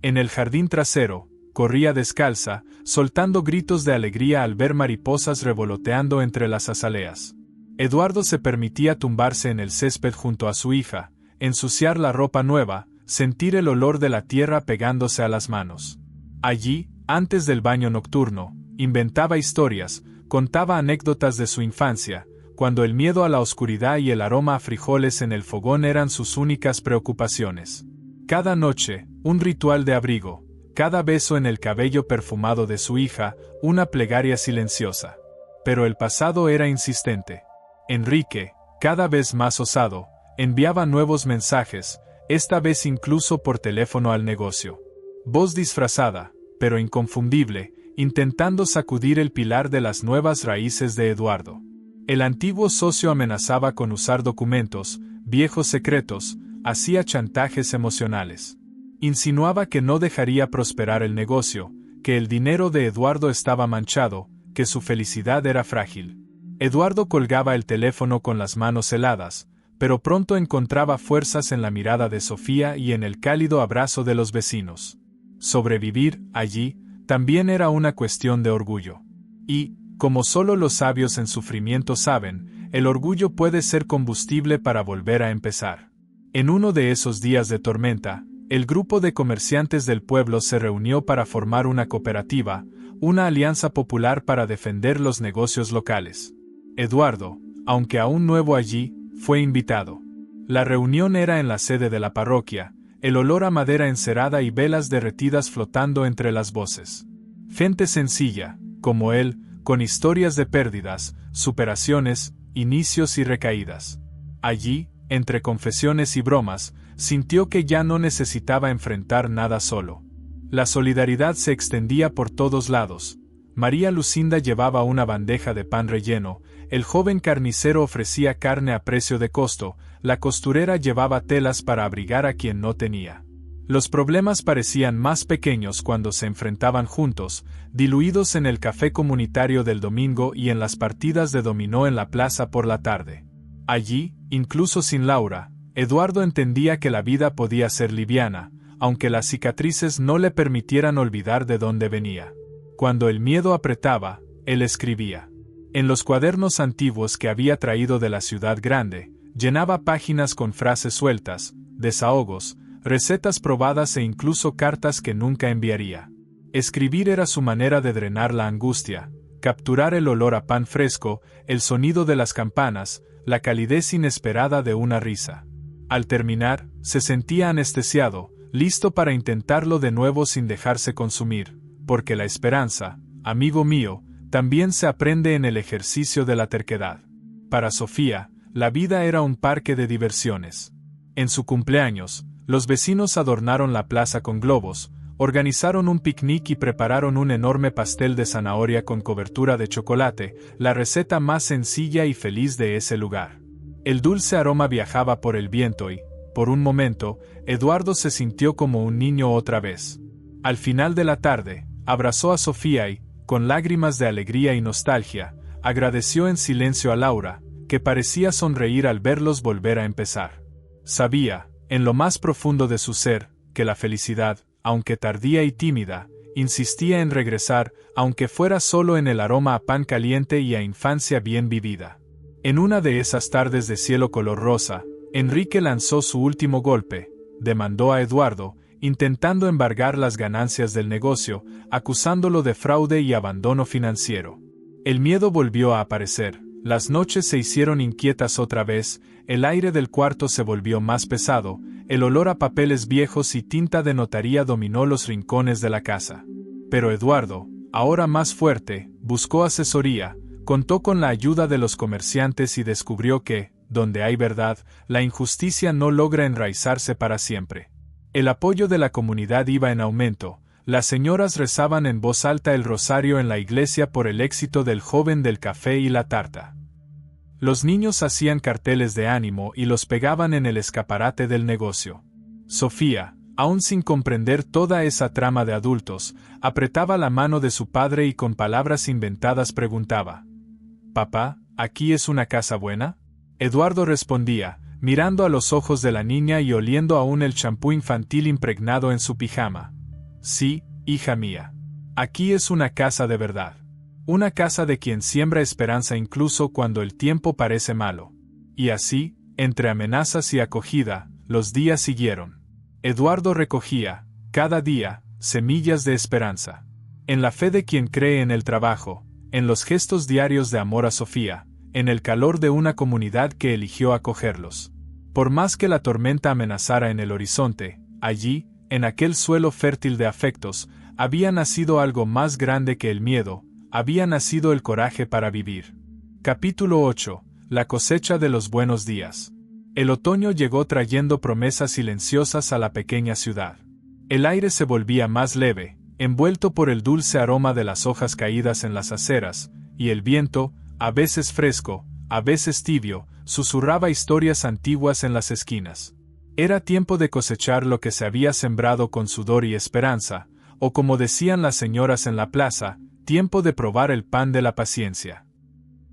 En el jardín trasero, corría descalza, soltando gritos de alegría al ver mariposas revoloteando entre las azaleas. Eduardo se permitía tumbarse en el césped junto a su hija, ensuciar la ropa nueva, sentir el olor de la tierra pegándose a las manos. Allí, antes del baño nocturno, inventaba historias, contaba anécdotas de su infancia, cuando el miedo a la oscuridad y el aroma a frijoles en el fogón eran sus únicas preocupaciones. Cada noche, un ritual de abrigo, cada beso en el cabello perfumado de su hija, una plegaria silenciosa. Pero el pasado era insistente. Enrique, cada vez más osado, enviaba nuevos mensajes, esta vez incluso por teléfono al negocio. Voz disfrazada, pero inconfundible, intentando sacudir el pilar de las nuevas raíces de Eduardo. El antiguo socio amenazaba con usar documentos, viejos secretos, hacía chantajes emocionales. Insinuaba que no dejaría prosperar el negocio, que el dinero de Eduardo estaba manchado, que su felicidad era frágil. Eduardo colgaba el teléfono con las manos heladas, pero pronto encontraba fuerzas en la mirada de Sofía y en el cálido abrazo de los vecinos. Sobrevivir, allí, también era una cuestión de orgullo. Y, como solo los sabios en sufrimiento saben, el orgullo puede ser combustible para volver a empezar. En uno de esos días de tormenta, el grupo de comerciantes del pueblo se reunió para formar una cooperativa, una alianza popular para defender los negocios locales. Eduardo, aunque aún nuevo allí, fue invitado. La reunión era en la sede de la parroquia, el olor a madera encerada y velas derretidas flotando entre las voces. Gente sencilla, como él, con historias de pérdidas, superaciones, inicios y recaídas. Allí, entre confesiones y bromas, sintió que ya no necesitaba enfrentar nada solo. La solidaridad se extendía por todos lados. María Lucinda llevaba una bandeja de pan relleno, el joven carnicero ofrecía carne a precio de costo, la costurera llevaba telas para abrigar a quien no tenía. Los problemas parecían más pequeños cuando se enfrentaban juntos, diluidos en el café comunitario del domingo y en las partidas de dominó en la plaza por la tarde. Allí, incluso sin Laura, Eduardo entendía que la vida podía ser liviana, aunque las cicatrices no le permitieran olvidar de dónde venía. Cuando el miedo apretaba, él escribía. En los cuadernos antiguos que había traído de la ciudad grande, llenaba páginas con frases sueltas, desahogos, recetas probadas e incluso cartas que nunca enviaría. Escribir era su manera de drenar la angustia, capturar el olor a pan fresco, el sonido de las campanas, la calidez inesperada de una risa. Al terminar, se sentía anestesiado, listo para intentarlo de nuevo sin dejarse consumir, porque la esperanza, amigo mío, también se aprende en el ejercicio de la terquedad. Para Sofía, la vida era un parque de diversiones. En su cumpleaños, los vecinos adornaron la plaza con globos, organizaron un picnic y prepararon un enorme pastel de zanahoria con cobertura de chocolate, la receta más sencilla y feliz de ese lugar. El dulce aroma viajaba por el viento y, por un momento, Eduardo se sintió como un niño otra vez. Al final de la tarde, abrazó a Sofía y, con lágrimas de alegría y nostalgia, agradeció en silencio a Laura, que parecía sonreír al verlos volver a empezar. Sabía, en lo más profundo de su ser, que la felicidad, aunque tardía y tímida, insistía en regresar, aunque fuera solo en el aroma a pan caliente y a infancia bien vivida. En una de esas tardes de cielo color rosa, Enrique lanzó su último golpe, demandó a Eduardo, intentando embargar las ganancias del negocio, acusándolo de fraude y abandono financiero. El miedo volvió a aparecer, las noches se hicieron inquietas otra vez, el aire del cuarto se volvió más pesado, el olor a papeles viejos y tinta de notaría dominó los rincones de la casa. Pero Eduardo, ahora más fuerte, buscó asesoría, contó con la ayuda de los comerciantes y descubrió que, donde hay verdad, la injusticia no logra enraizarse para siempre. El apoyo de la comunidad iba en aumento. Las señoras rezaban en voz alta el rosario en la iglesia por el éxito del joven del café y la tarta. Los niños hacían carteles de ánimo y los pegaban en el escaparate del negocio. Sofía, aún sin comprender toda esa trama de adultos, apretaba la mano de su padre y con palabras inventadas preguntaba: «Papá, ¿aquí es una casa buena?». Eduardo respondía, mirando a los ojos de la niña y oliendo aún el champú infantil impregnado en su pijama: «Sí, hija mía. Aquí es una casa de verdad. Una casa de quien siembra esperanza incluso cuando el tiempo parece malo». Y así, entre amenazas y acogida, los días siguieron. Eduardo recogía, cada día, semillas de esperanza. En la fe de quien cree en el trabajo, en los gestos diarios de amor a Sofía, en el calor de una comunidad que eligió acogerlos. Por más que la tormenta amenazara en el horizonte, allí, en aquel suelo fértil de afectos, había nacido algo más grande que el miedo, había nacido el coraje para vivir. Capítulo 8. La cosecha de los buenos días. El otoño llegó trayendo promesas silenciosas a la pequeña ciudad. El aire se volvía más leve, envuelto por el dulce aroma de las hojas caídas en las aceras, y el viento, a veces fresco, a veces tibio, susurraba historias antiguas en las esquinas. Era tiempo de cosechar lo que se había sembrado con sudor y esperanza, o como decían las señoras en la plaza, tiempo de probar el pan de la paciencia.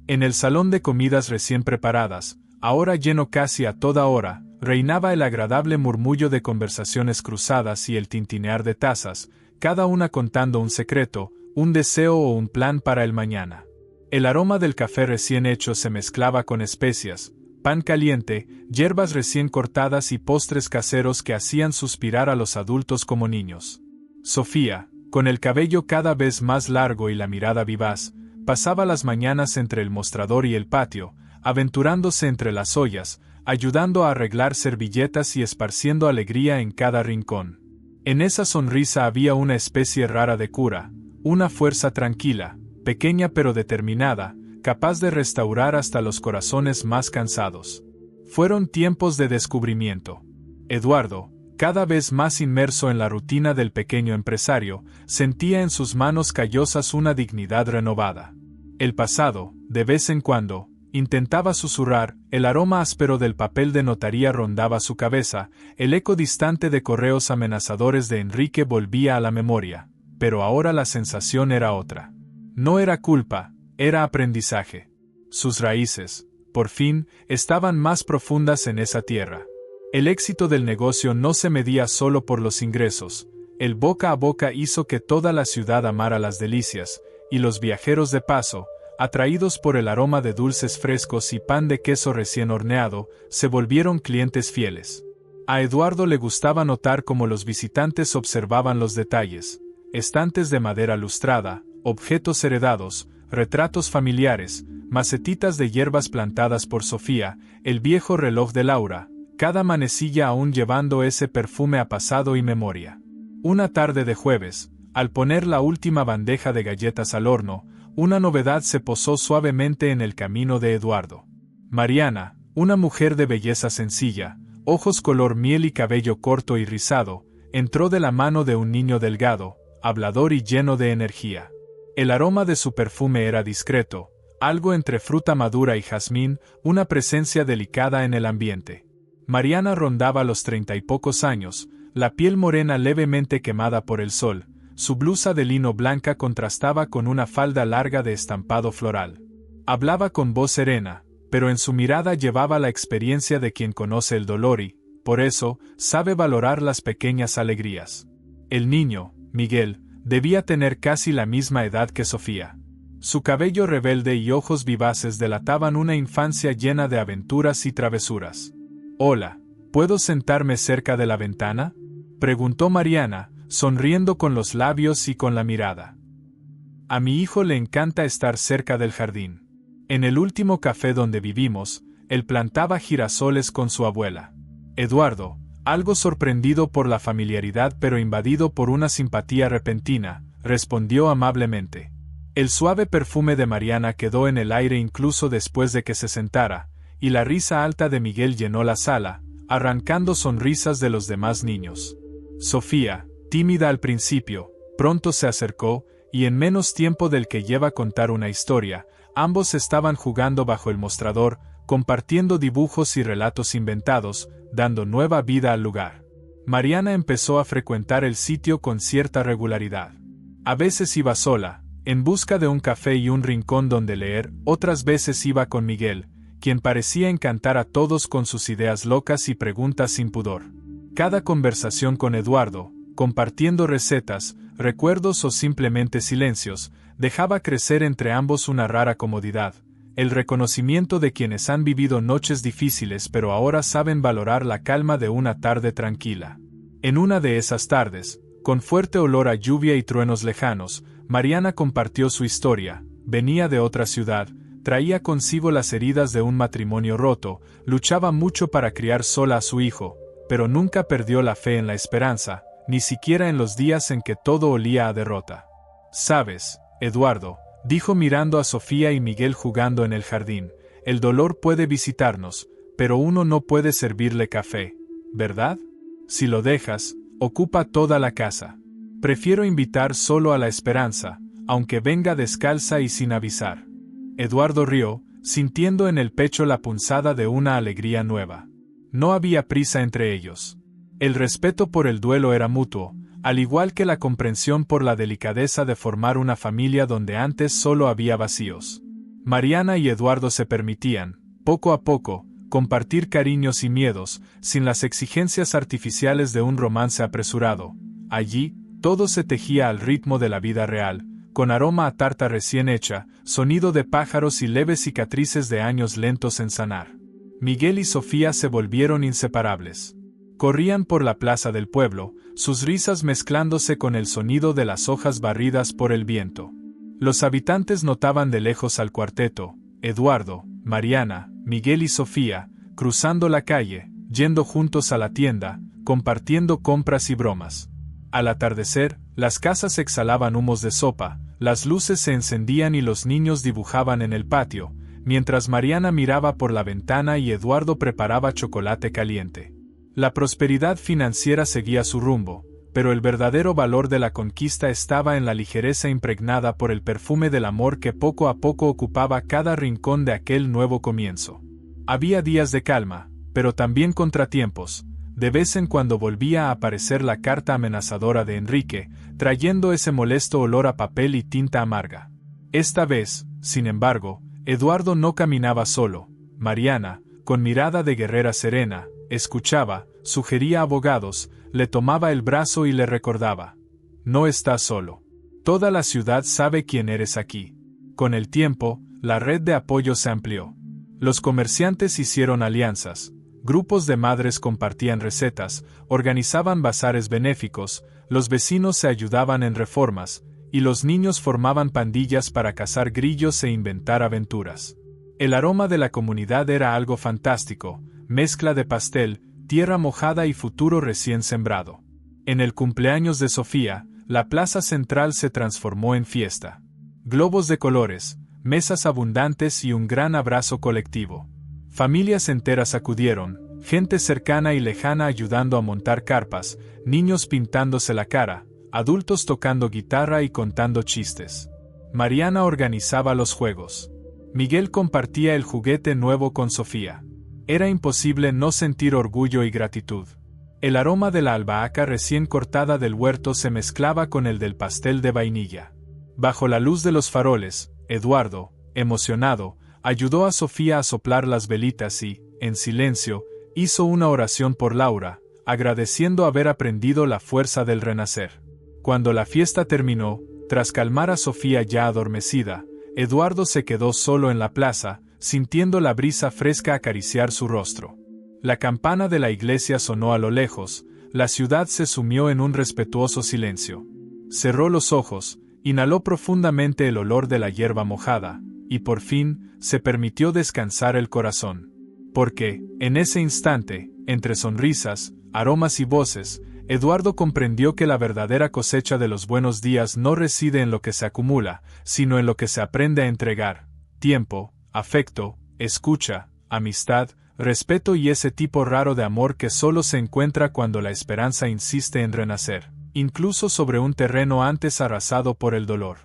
En el salón de comidas recién preparadas, ahora lleno casi a toda hora, reinaba el agradable murmullo de conversaciones cruzadas y el tintinear de tazas, cada una contando un secreto, un deseo o un plan para el mañana. El aroma del café recién hecho se mezclaba con especias, pan caliente, hierbas recién cortadas y postres caseros que hacían suspirar a los adultos como niños. Sofía, con el cabello cada vez más largo y la mirada vivaz, pasaba las mañanas entre el mostrador y el patio, aventurándose entre las ollas, ayudando a arreglar servilletas y esparciendo alegría en cada rincón. En esa sonrisa había una especie rara de cura, una fuerza tranquila, pequeña pero determinada, capaz de restaurar hasta los corazones más cansados. Fueron tiempos de descubrimiento. Eduardo, cada vez más inmerso en la rutina del pequeño empresario, sentía en sus manos callosas una dignidad renovada. El pasado, de vez en cuando, intentaba susurrar, el aroma áspero del papel de notaría rondaba su cabeza, el eco distante de correos amenazadores de Enrique volvía a la memoria, pero ahora la sensación era otra. No era culpa, era aprendizaje. Sus raíces, por fin, estaban más profundas en esa tierra. El éxito del negocio no se medía solo por los ingresos, el boca a boca hizo que toda la ciudad amara las delicias, y los viajeros de paso, atraídos por el aroma de dulces frescos y pan de queso recién horneado, se volvieron clientes fieles. A Eduardo le gustaba notar cómo los visitantes observaban los detalles, estantes de madera lustrada, objetos heredados, retratos familiares, macetitas de hierbas plantadas por Sofía, el viejo reloj de Laura, cada manecilla aún llevando ese perfume a pasado y memoria. Una tarde de jueves, al poner la última bandeja de galletas al horno, una novedad se posó suavemente en el camino de Eduardo. Mariana, una mujer de belleza sencilla, ojos color miel y cabello corto y rizado, entró de la mano de un niño delgado, hablador y lleno de energía. El aroma de su perfume era discreto, algo entre fruta madura y jazmín, una presencia delicada en el ambiente. Mariana rondaba los 30 y pocos años, la piel morena levemente quemada por el sol, su blusa de lino blanca contrastaba con una falda larga de estampado floral. Hablaba con voz serena, pero en su mirada llevaba la experiencia de quien conoce el dolor y, por eso, sabe valorar las pequeñas alegrías. El niño, Miguel, debía tener casi la misma edad que Sofía. Su cabello rebelde y ojos vivaces delataban una infancia llena de aventuras y travesuras. «Hola, ¿puedo sentarme cerca de la ventana?», preguntó Mariana, sonriendo con los labios y con la mirada. «A mi hijo le encanta estar cerca del jardín. En el último café donde vivimos, él plantaba girasoles con su abuela». Eduardo, algo sorprendido por la familiaridad pero invadido por una simpatía repentina, respondió amablemente: El suave perfume de Mariana quedó en el aire incluso después de que se sentara, y la risa alta de Miguel llenó la sala, arrancando sonrisas de los demás niños. Sofía, tímida al principio, pronto se acercó, y en menos tiempo del que lleva a contar una historia, ambos estaban jugando bajo el mostrador, compartiendo dibujos y relatos inventados, dando nueva vida al lugar. Mariana empezó a frecuentar el sitio con cierta regularidad. A veces iba sola, en busca de un café y un rincón donde leer, otras veces iba con Miguel, quien parecía encantar a todos con sus ideas locas y preguntas sin pudor. Cada conversación con Eduardo, compartiendo recetas, recuerdos o simplemente silencios, dejaba crecer entre ambos una rara comodidad, el reconocimiento de quienes han vivido noches difíciles pero ahora saben valorar la calma de una tarde tranquila. En una de esas tardes, con fuerte olor a lluvia y truenos lejanos, Mariana compartió su historia. Venía de otra ciudad, traía consigo las heridas de un matrimonio roto, luchaba mucho para criar sola a su hijo, pero nunca perdió la fe en la esperanza, ni siquiera en los días en que todo olía a derrota. «Sabes, Eduardo», dijo mirando a Sofía y Miguel jugando en el jardín, «el dolor puede visitarnos, pero uno no puede servirle café, ¿verdad? Si lo dejas, ocupa toda la casa. Prefiero invitar solo a la esperanza, aunque venga descalza y sin avisar». Eduardo rió, sintiendo en el pecho la punzada de una alegría nueva. No había prisa entre ellos. El respeto por el duelo era mutuo, al igual que la comprensión por la delicadeza de formar una familia donde antes solo había vacíos. Mariana y Eduardo se permitían, poco a poco, compartir cariños y miedos, sin las exigencias artificiales de un romance apresurado. Allí, todo se tejía al ritmo de la vida real, con aroma a tarta recién hecha, sonido de pájaros y leves cicatrices de años lentos en sanar. Miguel y Sofía se volvieron inseparables. Corrían por la plaza del pueblo, sus risas mezclándose con el sonido de las hojas barridas por el viento. Los habitantes notaban de lejos al cuarteto, Eduardo, Mariana, Miguel y Sofía, cruzando la calle, yendo juntos a la tienda, compartiendo compras y bromas. Al atardecer, las casas exhalaban humos de sopa, las luces se encendían y los niños dibujaban en el patio, mientras Mariana miraba por la ventana y Eduardo preparaba chocolate caliente. La prosperidad financiera seguía su rumbo, pero el verdadero valor de la conquista estaba en la ligereza impregnada por el perfume del amor que poco a poco ocupaba cada rincón de aquel nuevo comienzo. Había días de calma, pero también contratiempos. De vez en cuando volvía a aparecer la carta amenazadora de Enrique, trayendo ese molesto olor a papel y tinta amarga. Esta vez, sin embargo, Eduardo no caminaba solo. Mariana, con mirada de guerrera serena, escuchaba, sugería abogados, le tomaba el brazo y le recordaba: «No estás solo. Toda la ciudad sabe quién eres aquí». Con el tiempo, la red de apoyo se amplió. Los comerciantes hicieron alianzas. Grupos de madres compartían recetas, organizaban bazares benéficos, los vecinos se ayudaban en reformas, y los niños formaban pandillas para cazar grillos e inventar aventuras. El aroma de la comunidad era algo fantástico, mezcla de pastel, tierra mojada y futuro recién sembrado. En el cumpleaños de Sofía, la plaza central se transformó en fiesta. Globos de colores, mesas abundantes y un gran abrazo colectivo. Familias enteras acudieron, gente cercana y lejana ayudando a montar carpas, niños pintándose la cara, adultos tocando guitarra y contando chistes. Mariana organizaba los juegos. Miguel compartía el juguete nuevo con Sofía. Era imposible no sentir orgullo y gratitud. El aroma de la albahaca recién cortada del huerto se mezclaba con el del pastel de vainilla. Bajo la luz de los faroles, Eduardo, emocionado, ayudó a Sofía a soplar las velitas y, en silencio, hizo una oración por Laura, agradeciendo haber aprendido la fuerza del renacer. Cuando la fiesta terminó, tras calmar a Sofía ya adormecida, Eduardo se quedó solo en la plaza, sintiendo la brisa fresca acariciar su rostro. La campana de la iglesia sonó a lo lejos, la ciudad se sumió en un respetuoso silencio. Cerró los ojos, inhaló profundamente el olor de la hierba mojada, y por fin, se permitió descansar el corazón. Porque, en ese instante, entre sonrisas, aromas y voces, Eduardo comprendió que la verdadera cosecha de los buenos días no reside en lo que se acumula, sino en lo que se aprende a entregar: tiempo, afecto, escucha, amistad, respeto y ese tipo raro de amor que solo se encuentra cuando la esperanza insiste en renacer, incluso sobre un terreno antes arrasado por el dolor.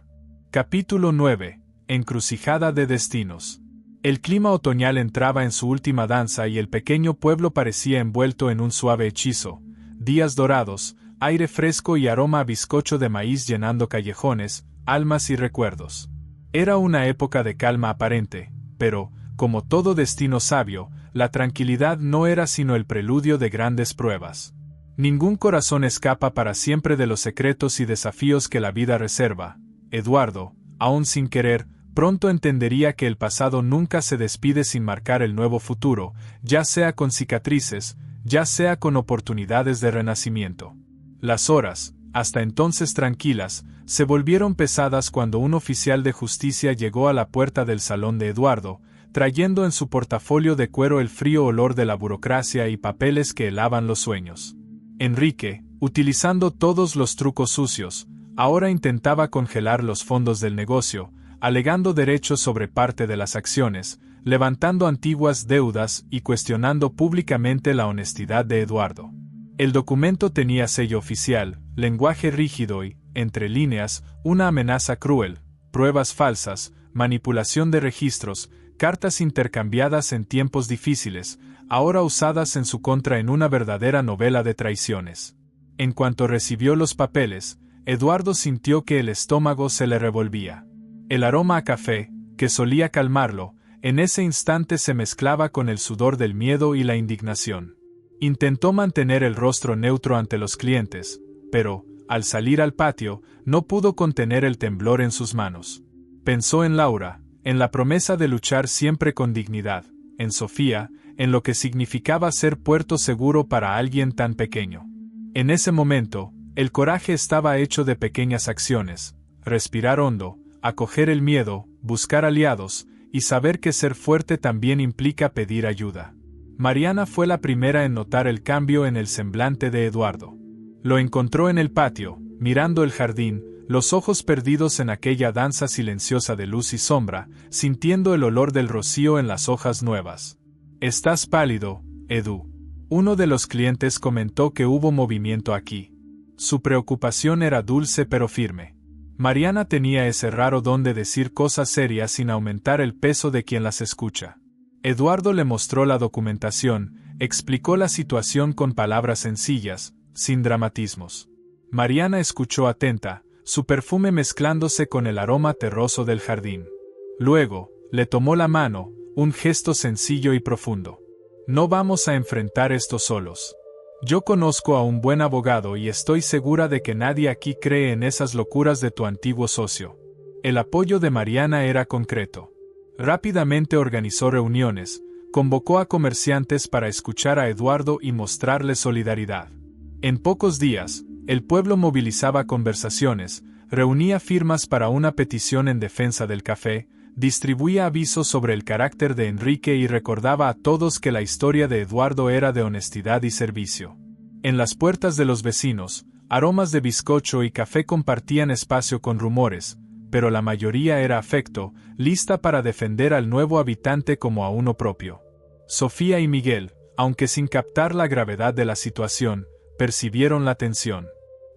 Capítulo 9. Encrucijada de destinos. El clima otoñal entraba en su última danza y el pequeño pueblo parecía envuelto en un suave hechizo. Días dorados, aire fresco y aroma a bizcocho de maíz llenando callejones, almas y recuerdos. Era una época de calma aparente, pero, como todo destino sabio, la tranquilidad no era sino el preludio de grandes pruebas. Ningún corazón escapa para siempre de los secretos y desafíos que la vida reserva. Eduardo, aún sin querer, pronto entendería que el pasado nunca se despide sin marcar el nuevo futuro, ya sea con cicatrices, ya sea con oportunidades de renacimiento. Las horas, hasta entonces tranquilas, se volvieron pesadas cuando un oficial de justicia llegó a la puerta del salón de Eduardo, trayendo en su portafolio de cuero el frío olor de la burocracia y papeles que helaban los sueños. Enrique, utilizando todos los trucos sucios, ahora intentaba congelar los fondos del negocio, alegando derechos sobre parte de las acciones, levantando antiguas deudas y cuestionando públicamente la honestidad de Eduardo. El documento tenía sello oficial, lenguaje rígido y, entre líneas, una amenaza cruel, pruebas falsas, manipulación de registros, cartas intercambiadas en tiempos difíciles, ahora usadas en su contra en una verdadera novela de traiciones. En cuanto recibió los papeles, Eduardo sintió que el estómago se le revolvía. El aroma a café, que solía calmarlo, en ese instante se mezclaba con el sudor del miedo y la indignación. Intentó mantener el rostro neutro ante los clientes, pero, al salir al patio, no pudo contener el temblor en sus manos. Pensó en Laura, en la promesa de luchar siempre con dignidad, en Sofía, en lo que significaba ser puerto seguro para alguien tan pequeño. En ese momento, el coraje estaba hecho de pequeñas acciones: respirar hondo, acoger el miedo, buscar aliados, y saber que ser fuerte también implica pedir ayuda. Mariana fue la primera en notar el cambio en el semblante de Eduardo. Lo encontró en el patio, mirando el jardín, los ojos perdidos en aquella danza silenciosa de luz y sombra, sintiendo el olor del rocío en las hojas nuevas. «Estás pálido, Edu». Uno de los clientes comentó que hubo movimiento aquí. Su preocupación era dulce pero firme. Mariana tenía ese raro don de decir cosas serias sin aumentar el peso de quien las escucha. Eduardo le mostró la documentación, explicó la situación con palabras sencillas, sin dramatismos. Mariana escuchó atenta, su perfume mezclándose con el aroma terroso del jardín. Luego, le tomó la mano, un gesto sencillo y profundo. «No vamos a enfrentar esto solos. Yo conozco a un buen abogado y estoy segura de que nadie aquí cree en esas locuras de tu antiguo socio». El apoyo de Mariana era concreto. Rápidamente organizó reuniones, convocó a comerciantes para escuchar a Eduardo y mostrarle solidaridad. En pocos días, el pueblo movilizaba conversaciones, reunía firmas para una petición en defensa del café, distribuía avisos sobre el carácter de Enrique y recordaba a todos que la historia de Eduardo era de honestidad y servicio. En las puertas de los vecinos, aromas de bizcocho y café compartían espacio con rumores, pero la mayoría era afecto, lista para defender al nuevo habitante como a uno propio. Sofía y Miguel, aunque sin captar la gravedad de la situación, percibieron la tensión.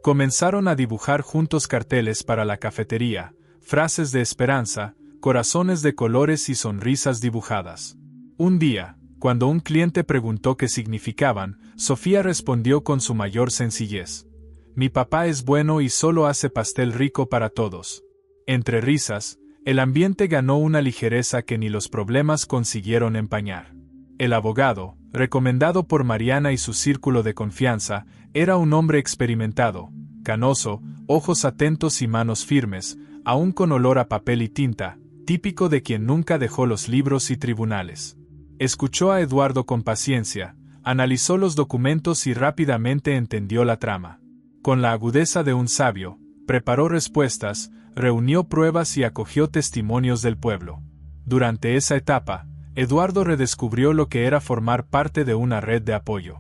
Comenzaron a dibujar juntos carteles para la cafetería, frases de esperanza, corazones de colores y sonrisas dibujadas. Un día, cuando un cliente preguntó qué significaban, Sofía respondió con su mayor sencillez: «Mi papá es bueno y solo hace pastel rico para todos». Entre risas, el ambiente ganó una ligereza que ni los problemas consiguieron empañar. El abogado, recomendado por Mariana y su círculo de confianza, era un hombre experimentado, canoso, ojos atentos y manos firmes, aún con olor a papel y tinta, típico de quien nunca dejó los libros y tribunales. Escuchó a Eduardo con paciencia, analizó los documentos y rápidamente entendió la trama. Con la agudeza de un sabio, preparó respuestas, reunió pruebas y acogió testimonios del pueblo. Durante esa etapa, Eduardo redescubrió lo que era formar parte de una red de apoyo.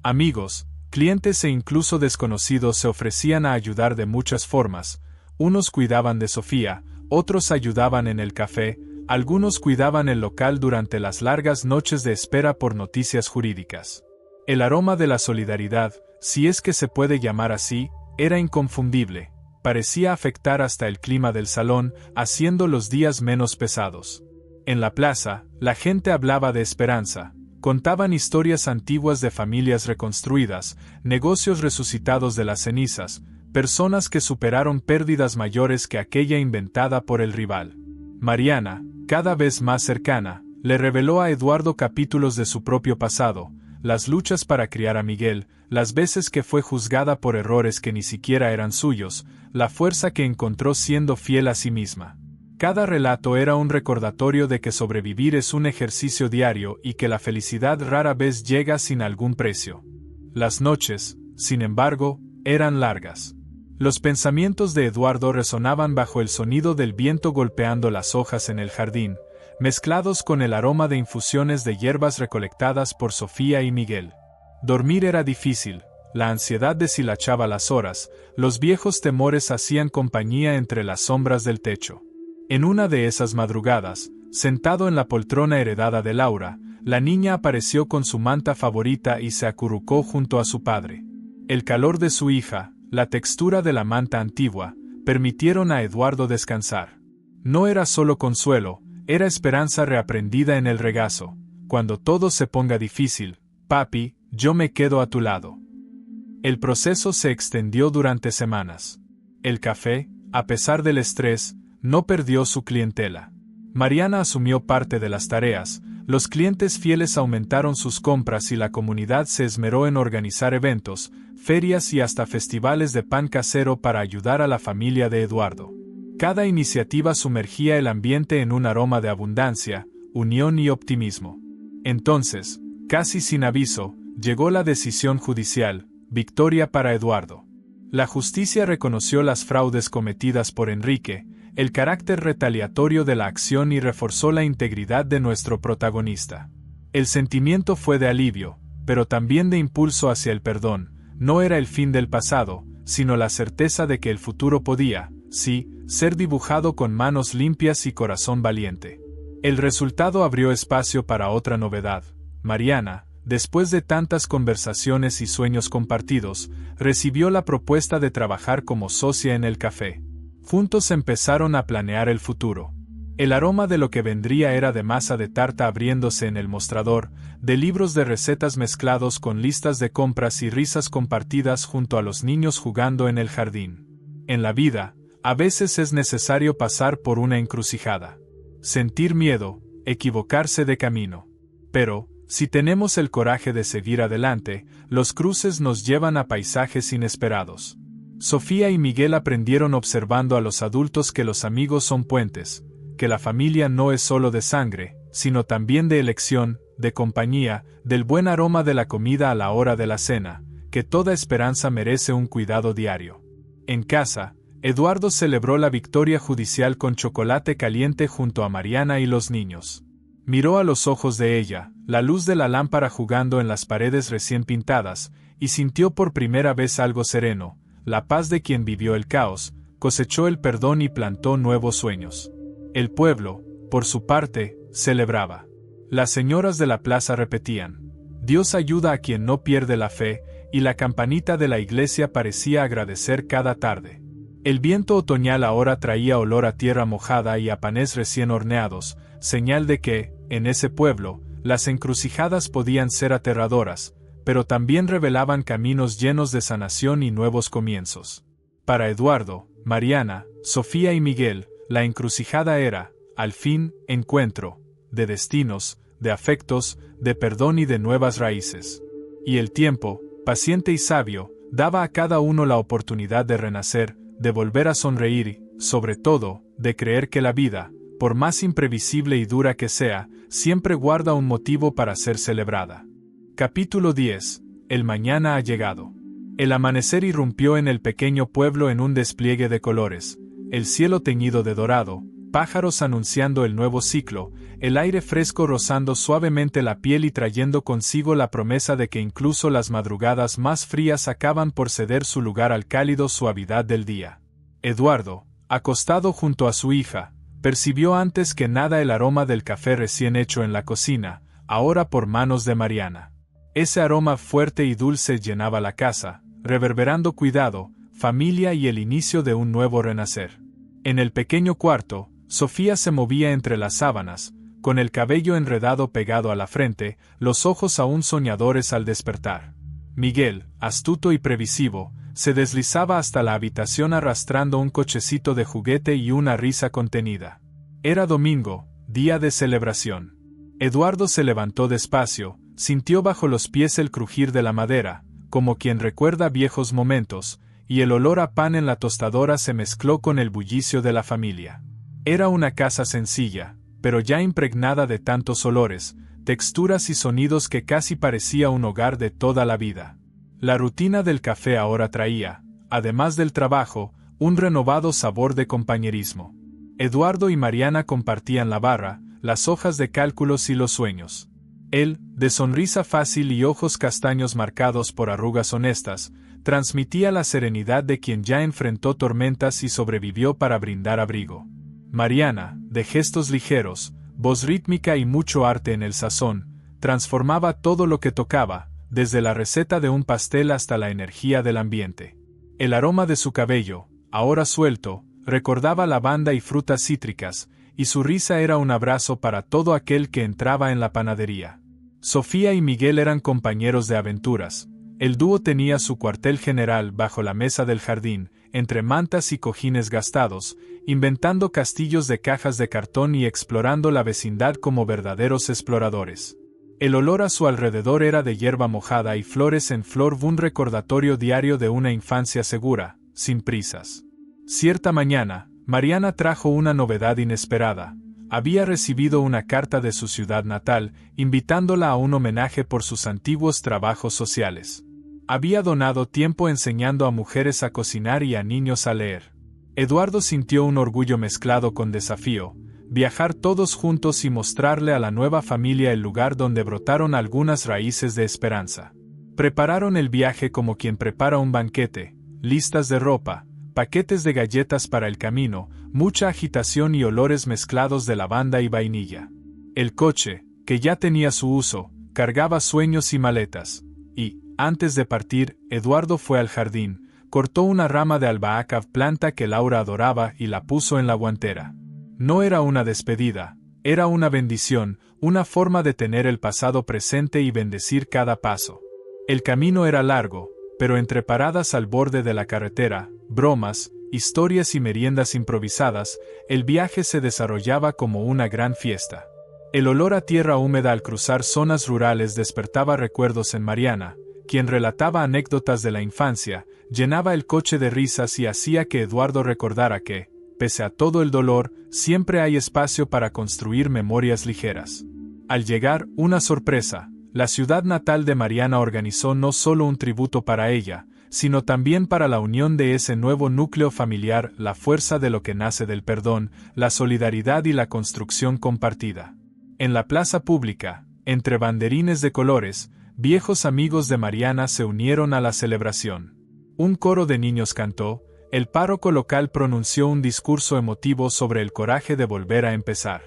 Amigos, Clientes e incluso desconocidos se ofrecían a ayudar de muchas formas. Unos cuidaban de Sofía, otros ayudaban en el café, algunos cuidaban el local durante las largas noches de espera por noticias jurídicas. El aroma de la solidaridad, si es que se puede llamar así, era inconfundible. Parecía afectar hasta el clima del salón, haciendo los días menos pesados. En la plaza, la gente hablaba de esperanza. Contaban historias antiguas de familias reconstruidas, negocios resucitados de las cenizas, personas que superaron pérdidas mayores que aquella inventada por el rival. Mariana, cada vez más cercana, le reveló a Eduardo capítulos de su propio pasado, las luchas para criar a Miguel, las veces que fue juzgada por errores que ni siquiera eran suyos, la fuerza que encontró siendo fiel a sí misma. Cada relato era un recordatorio de que sobrevivir es un ejercicio diario y que la felicidad rara vez llega sin algún precio. Las noches, sin embargo, eran largas. Los pensamientos de Eduardo resonaban bajo el sonido del viento golpeando las hojas en el jardín, mezclados con el aroma de infusiones de hierbas recolectadas por Sofía y Miguel. Dormir era difícil, la ansiedad deshilachaba las horas, los viejos temores hacían compañía entre las sombras del techo. En una de esas madrugadas, sentado en la poltrona heredada de Laura, la niña apareció con su manta favorita y se acurrucó junto a su padre. El calor de su hija, la textura de la manta antigua, permitieron a Eduardo descansar. No era solo consuelo, era esperanza reaprendida en el regazo. Cuando todo se ponga difícil, papi, yo me quedo a tu lado. El proceso se extendió durante semanas. El café, a pesar del estrés, no perdió su clientela. Mariana asumió parte de las tareas, los clientes fieles aumentaron sus compras y la comunidad se esmeró en organizar eventos, ferias y hasta festivales de pan casero para ayudar a la familia de Eduardo. Cada iniciativa sumergía el ambiente en un aroma de abundancia, unión y optimismo. Entonces, casi sin aviso, llegó la decisión judicial, victoria para Eduardo. La justicia reconoció las fraudes cometidas por Enrique, el carácter retaliatorio de la acción y reforzó la integridad de nuestro protagonista. El sentimiento fue de alivio, pero también de impulso hacia el perdón. No era el fin del pasado, sino la certeza de que el futuro podía, sí, ser dibujado con manos limpias y corazón valiente. El resultado abrió espacio para otra novedad. Mariana, después de tantas conversaciones y sueños compartidos, recibió la propuesta de trabajar como socia en el café. Juntos empezaron a planear el futuro. El aroma de lo que vendría era de masa de tarta abriéndose en el mostrador, de libros de recetas mezclados con listas de compras y risas compartidas junto a los niños jugando en el jardín. En la vida, a veces es necesario pasar por una encrucijada. Sentir miedo, equivocarse de camino. Pero, si tenemos el coraje de seguir adelante, los cruces nos llevan a paisajes inesperados. Sofía y Miguel aprendieron observando a los adultos que los amigos son puentes, que la familia no es solo de sangre, sino también de elección, de compañía, del buen aroma de la comida a la hora de la cena, que toda esperanza merece un cuidado diario. En casa, Eduardo celebró la victoria judicial con chocolate caliente junto a Mariana y los niños. Miró a los ojos de ella, la luz de la lámpara jugando en las paredes recién pintadas, y sintió por primera vez algo sereno, la paz de quien vivió el caos, cosechó el perdón y plantó nuevos sueños. El pueblo, por su parte, celebraba. Las señoras de la plaza repetían: Dios ayuda a quien no pierde la fe, y la campanita de la iglesia parecía agradecer cada tarde. El viento otoñal ahora traía olor a tierra mojada y a panes recién horneados, señal de que, en ese pueblo, las encrucijadas podían ser aterradoras, pero también revelaban caminos llenos de sanación y nuevos comienzos. Para Eduardo, Mariana, Sofía y Miguel, la encrucijada era, al fin, encuentro, de destinos, de afectos, de perdón y de nuevas raíces. Y el tiempo, paciente y sabio, daba a cada uno la oportunidad de renacer, de volver a sonreír y, sobre todo, de creer que la vida, por más imprevisible y dura que sea, siempre guarda un motivo para ser celebrada. Capítulo 10. El mañana ha llegado. El amanecer irrumpió en el pequeño pueblo en un despliegue de colores, el cielo teñido de dorado, pájaros anunciando el nuevo ciclo, el aire fresco rozando suavemente la piel y trayendo consigo la promesa de que incluso las madrugadas más frías acaban por ceder su lugar al cálido suavidad del día. Eduardo, acostado junto a su hija, percibió antes que nada el aroma del café recién hecho en la cocina, ahora por manos de Mariana. Ese aroma fuerte y dulce llenaba la casa, reverberando cuidado, familia y el inicio de un nuevo renacer. En el pequeño cuarto, Sofía se movía entre las sábanas, con el cabello enredado pegado a la frente, los ojos aún soñadores al despertar. Miguel, astuto y previsivo, se deslizaba hasta la habitación arrastrando un cochecito de juguete y una risa contenida. Era domingo, día de celebración. Eduardo se levantó despacio, sintió bajo los pies el crujir de la madera, como quien recuerda viejos momentos, y el olor a pan en la tostadora se mezcló con el bullicio de la familia. Era una casa sencilla, pero ya impregnada de tantos olores, texturas y sonidos que casi parecía un hogar de toda la vida. La rutina del café ahora traía, además del trabajo, un renovado sabor de compañerismo. Eduardo y Mariana compartían la barra, las hojas de cálculos y los sueños. Él, de sonrisa fácil y ojos castaños marcados por arrugas honestas, transmitía la serenidad de quien ya enfrentó tormentas y sobrevivió para brindar abrigo. Mariana, de gestos ligeros, voz rítmica y mucho arte en el sazón, transformaba todo lo que tocaba, desde la receta de un pastel hasta la energía del ambiente. El aroma de su cabello, ahora suelto, recordaba lavanda y frutas cítricas, y su risa era un abrazo para todo aquel que entraba en la panadería. Sofía y Miguel eran compañeros de aventuras. El dúo tenía su cuartel general bajo la mesa del jardín, entre mantas y cojines gastados, inventando castillos de cajas de cartón y explorando la vecindad como verdaderos exploradores. El olor a su alrededor era de hierba mojada y flores en flor, un recordatorio diario de una infancia segura, sin prisas. Cierta mañana, Mariana trajo una novedad inesperada. Había recibido una carta de su ciudad natal, invitándola a un homenaje por sus antiguos trabajos sociales. Había donado tiempo enseñando a mujeres a cocinar y a niños a leer. Eduardo sintió un orgullo mezclado con desafío, viajar todos juntos y mostrarle a la nueva familia el lugar donde brotaron algunas raíces de esperanza. Prepararon el viaje como quien prepara un banquete, listas de ropa, paquetes de galletas para el camino, mucha agitación y olores mezclados de lavanda y vainilla. El coche, que ya tenía su uso, cargaba sueños y maletas, y, antes de partir, Eduardo fue al jardín, cortó una rama de albahaca, planta que Laura adoraba, y la puso en la guantera. No era una despedida, era una bendición, una forma de tener el pasado presente y bendecir cada paso. El camino era largo, pero entre paradas al borde de la carretera, bromas, historias y meriendas improvisadas, el viaje se desarrollaba como una gran fiesta. El olor a tierra húmeda al cruzar zonas rurales despertaba recuerdos en Mariana, quien relataba anécdotas de la infancia, llenaba el coche de risas y hacía que Eduardo recordara que, pese a todo el dolor, siempre hay espacio para construir memorias ligeras. Al llegar, una sorpresa. La ciudad natal de Mariana organizó no solo un tributo para ella, sino también para la unión de ese nuevo núcleo familiar, la fuerza de lo que nace del perdón, la solidaridad y la construcción compartida. En la plaza pública, entre banderines de colores, viejos amigos de Mariana se unieron a la celebración. Un coro de niños cantó, el párroco local pronunció un discurso emotivo sobre el coraje de volver a empezar.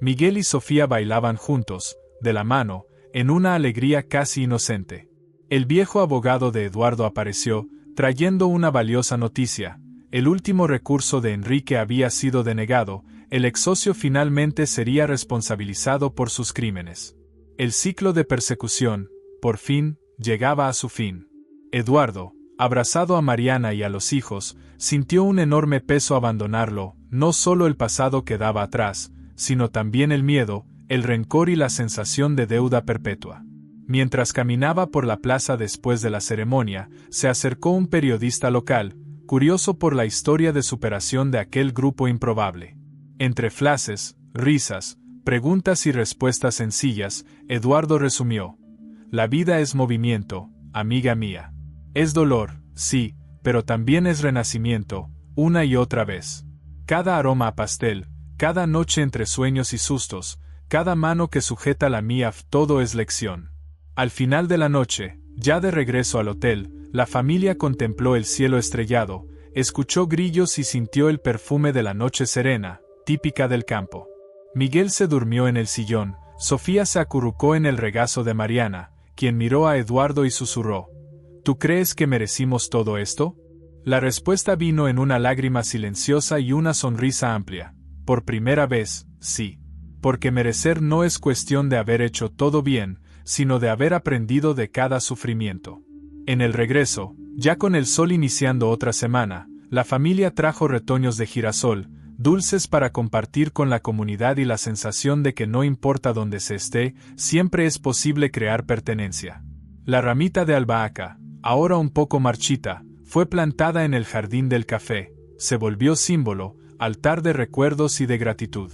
Miguel y Sofía bailaban juntos, de la mano, en una alegría casi inocente. El viejo abogado de Eduardo apareció, trayendo una valiosa noticia. El último recurso de Enrique había sido denegado, el ex socio finalmente sería responsabilizado por sus crímenes. El ciclo de persecución, por fin, llegaba a su fin. Eduardo, abrazado a Mariana y a los hijos, sintió un enorme peso abandonarlo, no solo el pasado quedaba atrás, sino también el miedo, el rencor y la sensación de deuda perpetua. Mientras caminaba por la plaza después de la ceremonia, se acercó un periodista local, curioso por la historia de superación de aquel grupo improbable. Entre flashes, risas, preguntas y respuestas sencillas, Eduardo resumió: la vida es movimiento, amiga mía. Es dolor, sí, pero también es renacimiento, una y otra vez. Cada aroma a pastel, cada noche entre sueños y sustos, cada mano que sujeta la mía, todo es lección. Al final de la noche, ya de regreso al hotel, la familia contempló el cielo estrellado, escuchó grillos y sintió el perfume de la noche serena, típica del campo. Miguel se durmió en el sillón, Sofía se acurrucó en el regazo de Mariana, quien miró a Eduardo y susurró: ¿Tú crees que merecimos todo esto? La respuesta vino en una lágrima silenciosa y una sonrisa amplia. Por primera vez, sí. Porque merecer no es cuestión de haber hecho todo bien, sino de haber aprendido de cada sufrimiento. En el regreso, ya con el sol iniciando otra semana, la familia trajo retoños de girasol, dulces para compartir con la comunidad y la sensación de que no importa dónde se esté, siempre es posible crear pertenencia. La ramita de albahaca, ahora un poco marchita, fue plantada en el jardín del café, se volvió símbolo, altar de recuerdos y de gratitud.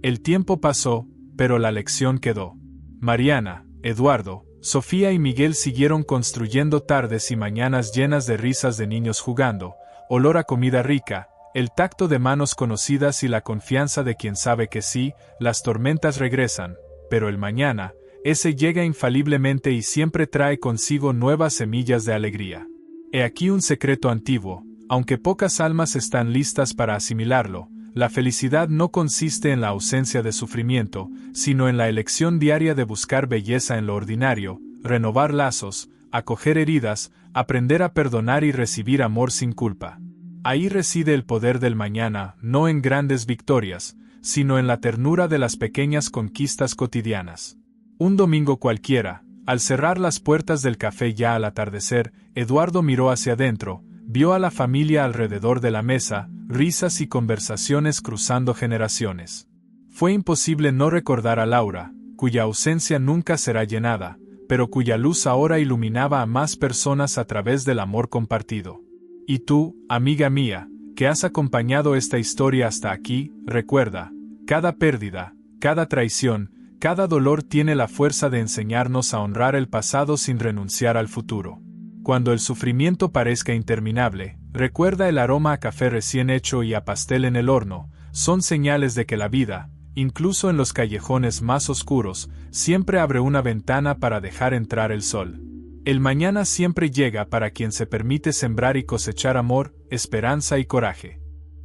El tiempo pasó, pero la lección quedó. Mariana, Eduardo, Sofía y Miguel siguieron construyendo tardes y mañanas llenas de risas de niños jugando, olor a comida rica, el tacto de manos conocidas y la confianza de quien sabe que sí, las tormentas regresan, pero el mañana, ese llega infaliblemente y siempre trae consigo nuevas semillas de alegría. He aquí un secreto antiguo, aunque pocas almas están listas para asimilarlo. La felicidad no consiste en la ausencia de sufrimiento, sino en la elección diaria de buscar belleza en lo ordinario, renovar lazos, acoger heridas, aprender a perdonar y recibir amor sin culpa. Ahí reside el poder del mañana, no en grandes victorias, sino en la ternura de las pequeñas conquistas cotidianas. Un domingo cualquiera, al cerrar las puertas del café ya al atardecer, Eduardo miró hacia adentro, vio a la familia alrededor de la mesa, risas y conversaciones cruzando generaciones. Fue imposible no recordar a Laura, cuya ausencia nunca será llenada, pero cuya luz ahora iluminaba a más personas a través del amor compartido. Y tú, amiga mía, que has acompañado esta historia hasta aquí, recuerda, cada pérdida, cada traición, cada dolor tiene la fuerza de enseñarnos a honrar el pasado sin renunciar al futuro. Cuando el sufrimiento parezca interminable, recuerda el aroma a café recién hecho y a pastel en el horno, son señales de que la vida, incluso en los callejones más oscuros, siempre abre una ventana para dejar entrar el sol. El mañana siempre llega para quien se permite sembrar y cosechar amor, esperanza y coraje.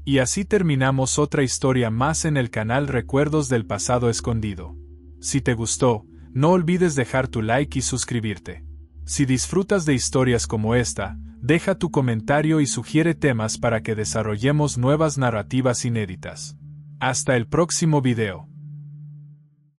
Y así terminamos otra historia más en el canal Recuerdos del Pasado Escondido. Si te gustó, no olvides dejar tu like y suscribirte. Si disfrutas de historias como esta, deja tu comentario y sugiere temas para que desarrollemos nuevas narrativas inéditas. Hasta el próximo video.